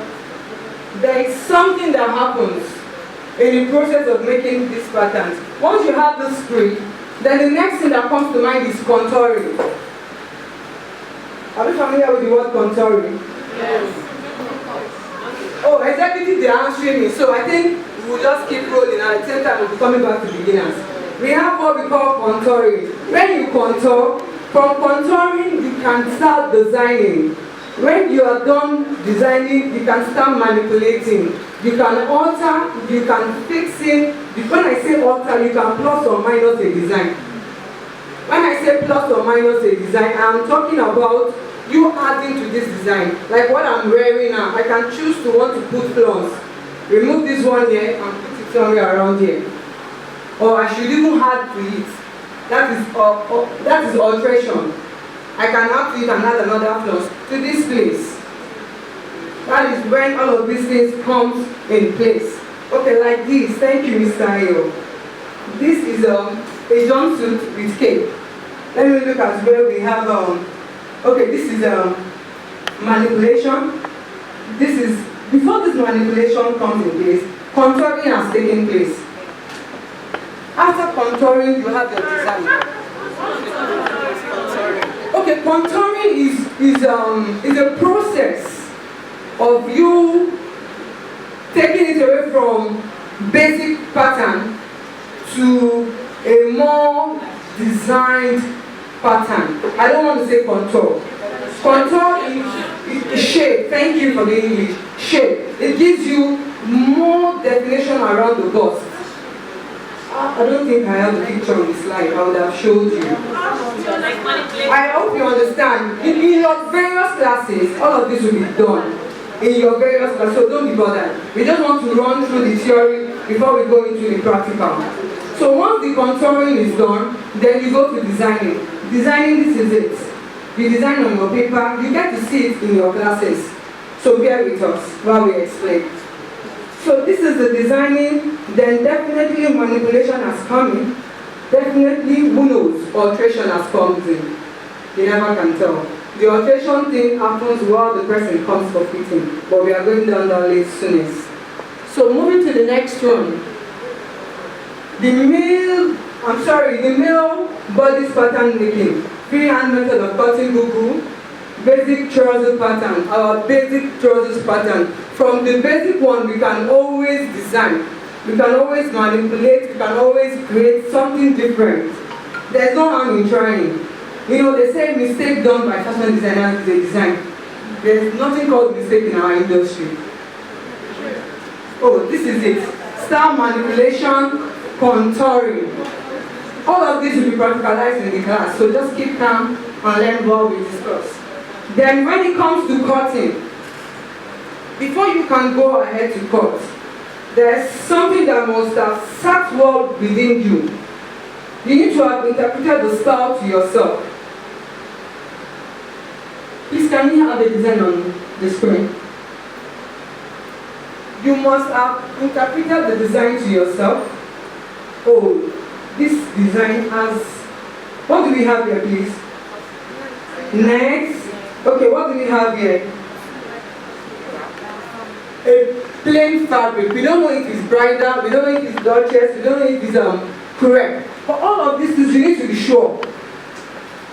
there is something that happens in the process of making these patterns. Once you have the script, then the next thing that comes to mind is contouring. Are you familiar with the word contouring? Yes. Oh, executive, they are answering me. So I think we'll just keep rolling, and at the same time we'll be coming back to beginners. We have what we call contouring. When you contour, from contouring you can start designing. When you are done designing, you can start manipulating. You can alter, you can fix in. When I say alter, you can plus or minus a design. When I say plus or minus a design, I'm talking about you adding to this design. Like what I'm wearing now, I can choose to want to put flowers. Remove this one here and put it somewhere around here. Or I should even add to it. That is alteration. I can add to it and add another flower to this place. That is when all of these things comes in place. Okay, like this. Thank you, Mr. Ayo. This is a jumpsuit with cape. Let me look at where we have okay, this is manipulation. This is before this manipulation comes in place, contouring has taken place. After contouring, you have your design. Okay, contouring is a process of you taking it away from basic pattern to a more designed pattern. I don't want to say contour. Contour is shape. Thank you for the English. Shape. It gives you more definition around the bust. I don't think I have a picture on the slide. I would have showed you. I hope you understand. In your various classes, all of this will be done. In your various classes, so don't be bothered. We just want to run through the theory before we go into the practical. So once the contouring is done, then you go to designing. Designing, this is it. You design on your paper, you get to see it in your classes. So bear with us while we explain. So this is the designing, then definitely manipulation has come in. Definitely, who knows, alteration has come in. You never can tell. The alteration thing happens while the person comes for fitting, but we are going down that list soonest. So moving to the next one. The male body pattern making. Freehand method of cutting Google. Basic trouser pattern, our basic trousers pattern. From the basic one, we can always design. We can always manipulate, we can always create something different. There's no harm in trying. You know, they say mistake done by fashion designers is a design. There's nothing called mistake in our industry. Oh, this is it. Style manipulation, contouring. All of this will be practicalized in the class, so just keep calm and learn what we discuss. Then when it comes to cutting, before you can go ahead to cut, there's something that must have sat well within you. You need to have interpreted the style to yourself. Please, can we have a design on the screen? You must have interpreted the design to yourself. Oh, this design has, what do we have here, please? Next. Okay, what do we have here? A plain fabric. We don't know if it's bridal, we don't know if it's Duchess, we don't know if it's correct. But all of this is, you need to be sure,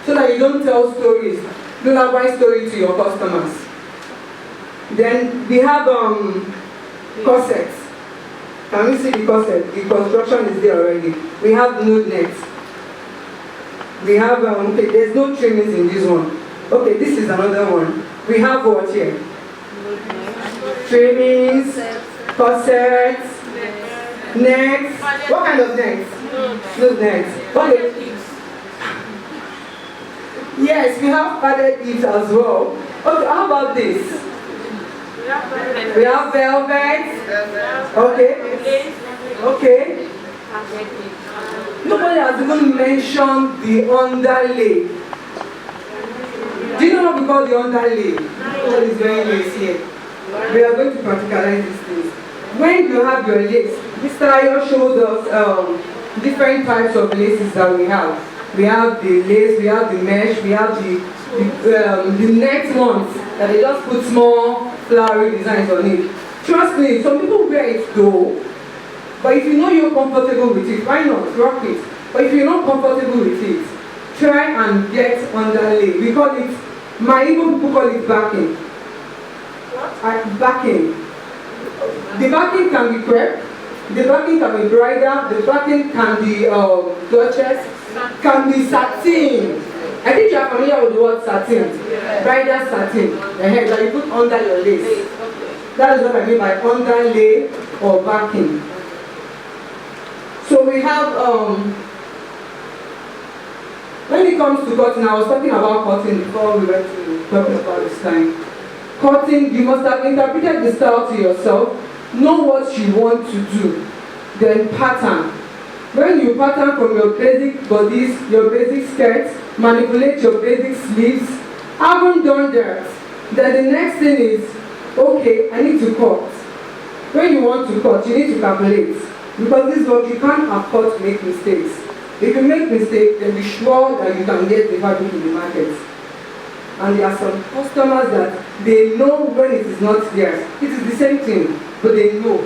so that you don't tell stories, lullaby story to your customers. Then we have corsets. Can we see the corset? The construction is there already. We have nude nets. We have, okay, there's no trimmings in this one. Okay, this is another one. We have what here? Trimmings, corsets, nets. What kind of nets? Nude nets. Okay. Yes, we have padded leaves as well. Okay, how about this? We have velvet. Okay. Okay. Nobody has even mentioned the underlay. Do you know what we call the underlay? Nobody is very lace here. We are going to practicalize these things. When you have your lace, Mr. Ayo showed us different types of laces that we have. We have the lace, we have the mesh, we have the net ones that they just put small flowery designs on it. Trust me, some people wear it though, but if you know you're comfortable with it, why not? Rock it. But if you're not comfortable with it, try and get underlay. We call it, my Igbo people call it backing. What? Backing. The backing can be crepe, the backing can be bridal, the backing can be Duchess, can be satin. I think you are familiar with the word satin. Bridal satin. The hair that you put under your lace. That is what I mean by underlay or backing. So we have, when it comes to cutting, I was talking about cutting before we went to talking about this time. Cutting, you must have interpreted the style to yourself, know what you want to do, then pattern. When you pattern from your basic bodies, your basic skirts, manipulate your basic sleeves, haven't done that, then the next thing is, okay, I need to cut. When you want to cut, you need to calculate. Because this work, you can't afford to make mistakes. If you make mistakes, then be sure that you can get the fabric in the market. And there are some customers that they know when it is not theirs. It is the same thing, but they know.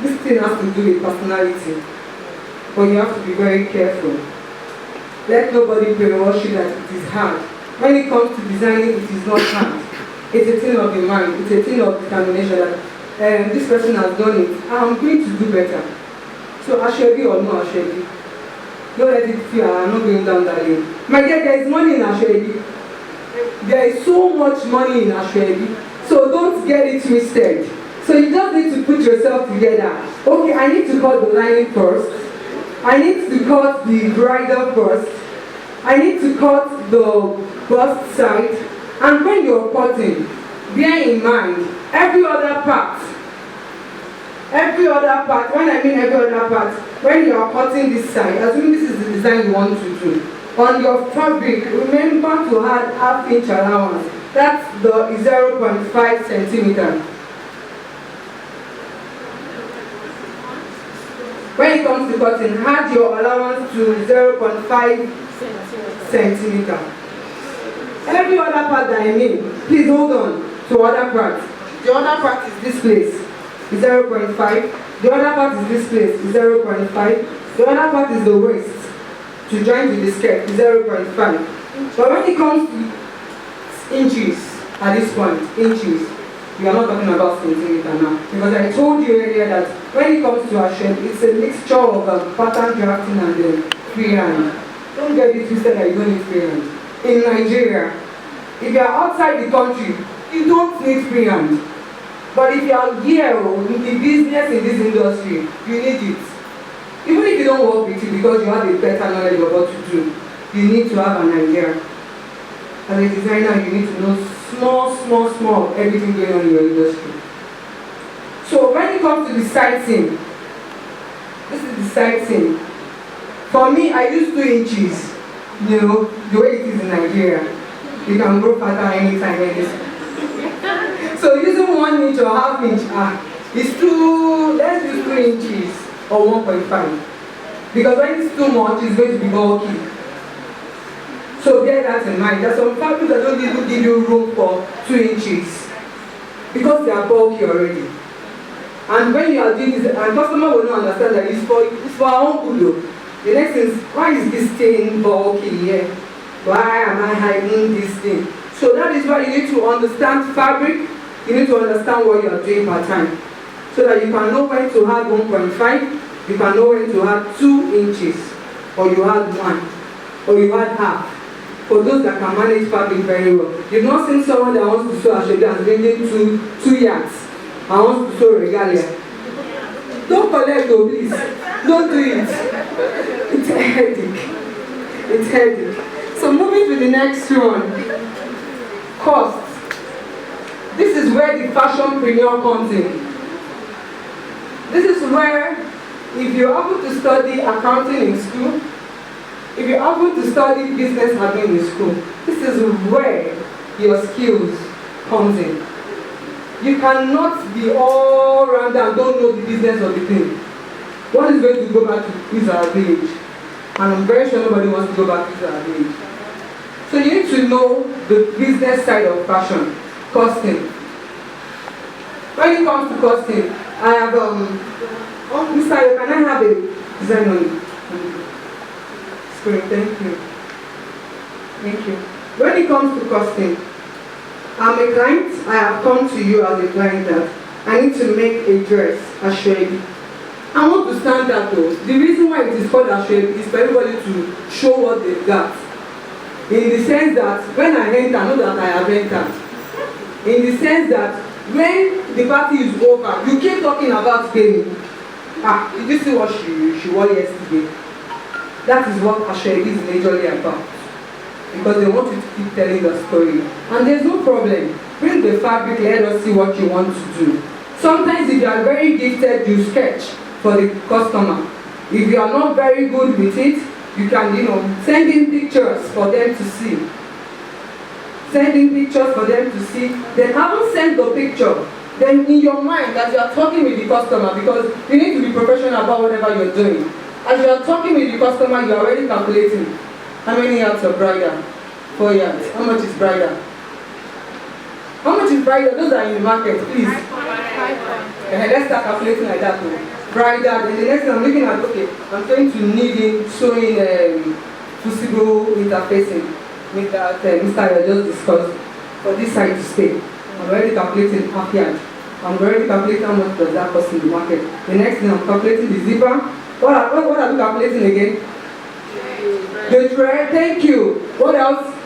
This thing has to do with personality. But you have to be very careful. Let nobody brainwash you that it is hard. When it comes to designing, it is not hard. It's a thing of the mind. It's a thing of determination that this person has done it. I'm going to do better. So Ashwebi or no Ashwebi, don't let it feel I'm not going down that lane. My dear, there is money in Ashwebi. There is so much money in Ashwebi. So don't get it twisted. So you just need to put yourself together. Okay, I need to cut the lining first. I need to cut the bridle first. I need to cut the bust side. And when you're cutting, bear in mind every other part, when I mean every other part, when you are cutting this side, assuming this is the design you want to do, on your fabric, remember to add half-inch allowance. That's the 0.5 centimeter. When it comes to cutting, add your allowance to 0.5 centimeter. Every other part that I mean, please hold on to other parts. The other part is this place, 0.5. The other part is this place, 0.5. The other part is the waist, to join to the skirt, 0.5. But when it comes to inches, at this point, inches, we are not talking about centimeter now. Because I told you earlier that when it comes to Ashwebi, it's a mixture of pattern drafting and freehand. Don't get it twisted that you don't need freehand. In Nigeria, if you are outside the country, you don't need freehand. But if you are here in the business in this industry, you need it. Even if you don't work with it because you have a better knowledge of what to do, you need to have an idea. As a designer, you need to know small everything going on in your industry. So when it comes to the side seam, this is the side seam. For me, I use 2 inches. You know, the way it is in Nigeria. You can grow fatter anytime, anytime. So using 1 inch or half inch, it's too, let's use 2 inches or 1.5. Because when it's too much, it's going to be bulky. So bear that in mind. There are some fabrics that don't even give you room for 2 inches. Because they are bulky already. And when you are doing this, and customer will not understand that it's for our own good. The next is, why is this thing bulky here? Why am I hiding this thing? So that is why you need to understand fabric. You need to understand what you are doing per time. So that you can know when to add 1.5, you can know when to add 2 inches, or you add 1, or you add half. For those that can manage fabric very well. You've not seen someone that wants to sew Ashwebi and bringing 2 yards and wants to sew regalia. Don't collect though, please. Don't do it. It's a headache. It's a headache. So moving to the next one. Cost. This is where the fashionpreneur comes in. This is where, if you happen to study accounting in school, if you happen to study business admin in school, this is where your skills comes in. You cannot be all around and don't know the business of the thing. One is going to go back to his or her village, and I'm very sure nobody wants to go back to his or her village. So you need to know the business side of fashion, costing. When it comes to costing, I have Mr. Can I have a design on it? Screen, thank you. Thank you. When it comes to costing, I'm a client. I have come to you as a client that I need to make a dress, Ashwebi. I want to stand out though. The reason why it is called Ashwebi is for everybody to show what they've got. In the sense that when I enter, I know that I have entered. In the sense that when the party is over, you keep talking about Penny. Did you see what she wore yesterday? That is what Ashwebi is majorly about. Because they want you to keep telling the story. And there's no problem. Bring the fabric, let us see what you want to do. Sometimes if you are very gifted, you sketch for the customer. If you are not very good with it, you can, send in pictures for them to see. Send in pictures for them to see. They haven't sent the picture. then in your mind, as you are talking with the customer, because you need to be professional about whatever you're doing, as you are talking with the customer, you are already calculating how many yards of bridal? 4 yards. How much is bridal? How much is bridal? Those are in the market, please. Let's start calculating like that. Bridal, then the next thing I'm looking at, okay, I'm going to need in showing fusible interfacing with that Mr. I just discussed for this side to stay. I'm already calculating half yard. I'm already calculating how much does that cost in the market. The next thing I'm calculating the zipper. What are we calculating again? The thread, thank you. What else?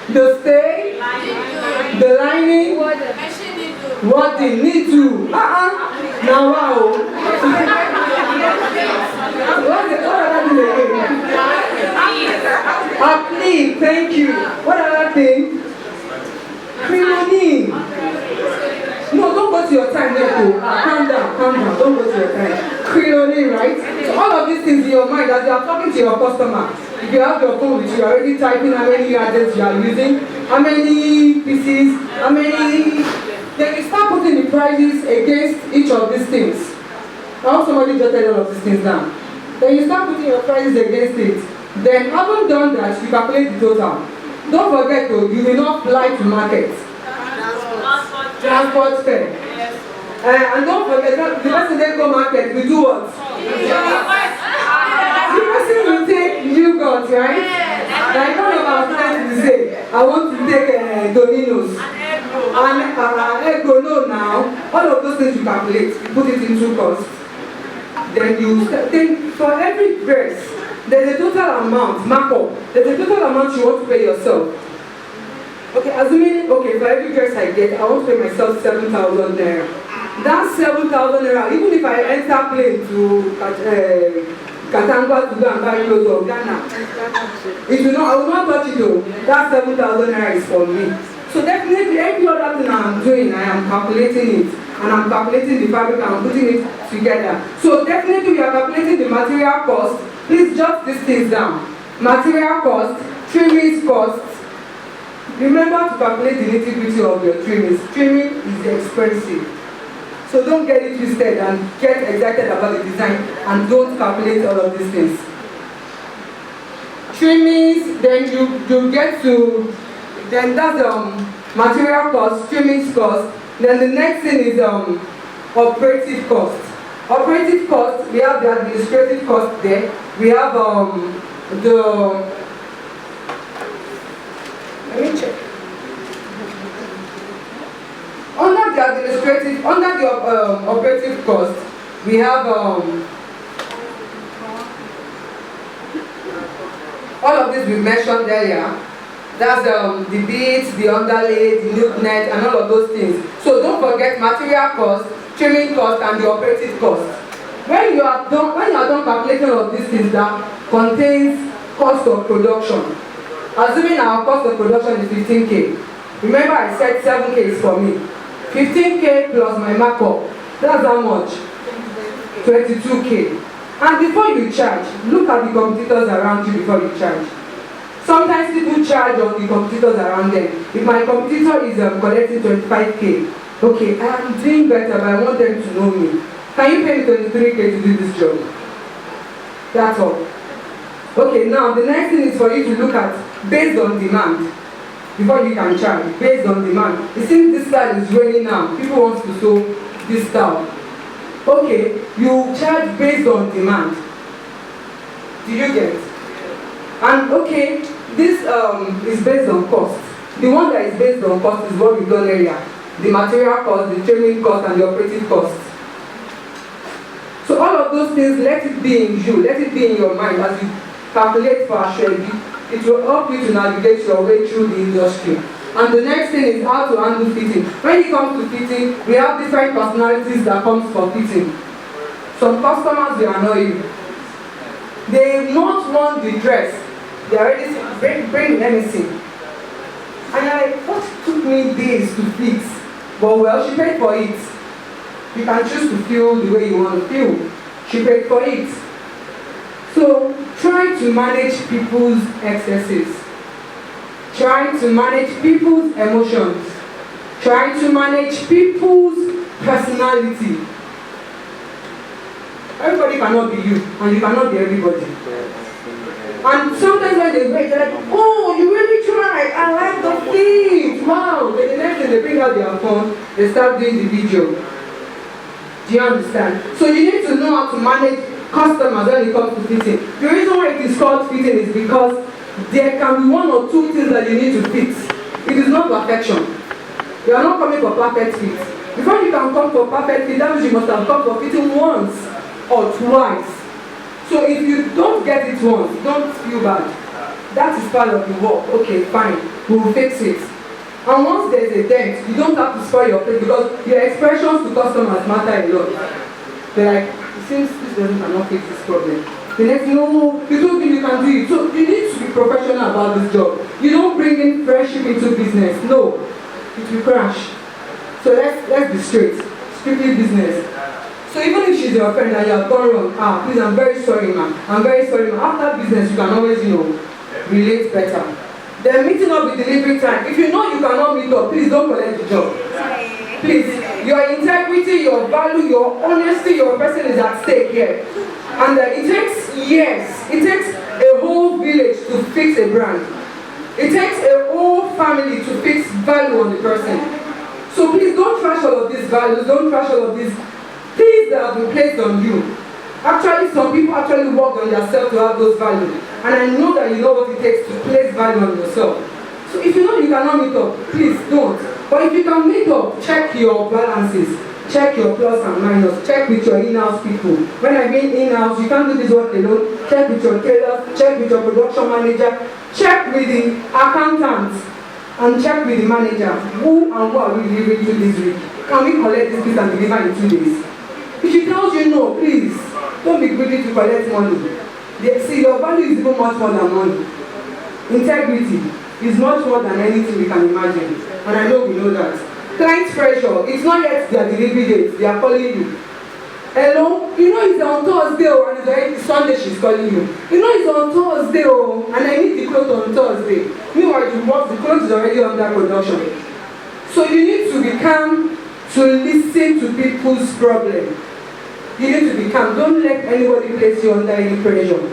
The stay, the lining, what they need to. Now wow. What are that doing again? Uplift, thank you. What are that thing? Crinoline. No, don't go to your time there too. Calm down, don't go to your time. Crinoline, right? So all of these things in your mind as you are talking to your customer. If you have your phone with you, already typing how many gadgets you are using, how many pieces, how many. Then you start putting the prices against each of these things. I hope somebody jotted all of these things down. Then you start putting your prices against it. Then having done that, you calculate the total. Don't forget though, you will not fly to market. Transport fare. And don't forget, the person they go market, we do what? The person will take yogurt, right? Like one of our friends will say, I want to take Domino's. And Ego, no now. All of those things you calculate, you put it into cost. Then for every dress, there's a total amount, markup. There's a total amount you want to pay yourself. Okay, assuming, okay, for every dress I get, I want to pay myself 7,000 naira. That 7,000 naira, even if I enter plane to Katangwa to go and buy clothes of Ghana, it will not, I will not touch it though. That 7,000 naira is for me. So definitely every other thing I'm doing, I am calculating it. And I'm calculating the fabric and I'm putting it together. So definitely we are calculating the material cost. Please jot these things down. Material cost, trimming cost. Remember to calculate the nitty-gritty of your trimmings. Trimming is expensive. So don't get it twisted and get excited about the design and don't calculate all of these things. Trimmings, then you get to, then that's material cost, trimmings cost. Then the next thing is operative cost. Operative cost, we have the administrative cost there. We have let me check. Under the operative cost, we have all of this we mentioned earlier. That's the beads, the underlay, the loop net, and all of those things. So don't forget material cost, trimming cost, and the operative cost. When you are done calculating all of these things, that contains cost of production. Assuming our cost of production is 15K. Remember I said 7K is for me. 15K plus my markup. That's how much? 22K. And before you charge, look at the competitors around you before you charge. Sometimes people charge on the competitors around them. If my competitor is collecting 25K, okay, I am doing better, but I want them to know me. Can you pay me 23K to do this job? That's all. Okay, now the next thing is for you to look at based on demand. Before you can charge, based on demand. You see this style is raining now. People want to sew this style. Okay, you charge based on demand. Do you get? And okay, this is based on cost. The one that is based on cost is what we've done earlier. The material cost, the training cost, and the operating cost. So all of those things, let it be in you, let it be in your mind as you calculate for Ashwebi. It will help you to navigate your way through the industry. And the next thing is how to handle fitting. When it comes to fitting, we have different personalities that comes for fitting. Some customers will annoy you. They not want the dress. They are ready to bring anything. And you're like, what took me days to fix? But well, she paid for it. You can choose to feel the way you want to feel. She paid for it. So try to manage people's excesses. Try to manage people's emotions. Trying to manage people's personality. Everybody cannot be you, and you cannot be everybody. And sometimes when they wait, they're like, oh, you really tried, I like the thing, wow. Then the next thing they bring out their phone, they start doing the video. Do you understand? So you need to know how to manage customers when it comes to fitting. The reason why it is called fitting is because there can be one or two things that you need to fit. It is not perfection. You are not coming for perfect fit. Before you can come for perfect fit, that means you must have come for fitting once or twice. So if you don't get it once, don't feel bad. That is part of the work. Okay, fine. We will fix it. And once there is a dent, you don't have to spoil your face because your expressions to customers matter a lot. They're like, it seems this person cannot fix this problem. The next, no, you told me you can do it. So you need to be professional about this job. You don't bring in friendship into business. No, it will crash. So let's be straight. Strictly business. So even if she's your friend and you have gone wrong, please, I'm very sorry, ma'am. I'm very sorry, ma'am. After business, you can always, relate better. Then meeting up with delivery time. If you know you cannot meet up, please don't collect the job. Please, your integrity, your value, your honesty, your person is at stake here. And it takes years. It takes a whole village to fix a brand. It takes a whole family to fix value on the person. So please don't trash all of these values. Don't trash all of these things that have been placed on you. Actually, some people actually work on themselves to have those values. And I know that you know what it takes to place value on yourself. So if you know you cannot meet up, please don't. But if you can meet up, check your balances. Check your plus and minus. Check with your in-house people. When I mean in-house, you can't do this work alone. Check with your tailors. Check with your production manager. Check with the accountants. And check with the manager. Who are we delivering to this week? Can we collect this piece and deliver in 2 days? If she tells you no, please, don't be greedy to collect money. See, your value is even much more than money. Integrity is much more than anything we can imagine. And I know we know that. Client pressure, it's not yet their delivery date, they are calling you. Hello? You know it's on Thursday and it's already Sunday she's calling you. You know it's on Thursday and I need the clothes on Thursday. Meanwhile, the clothes is already under production. So you need to be calm to listen to people's problem. You need to be calm. Don't let anybody place you under any pressure.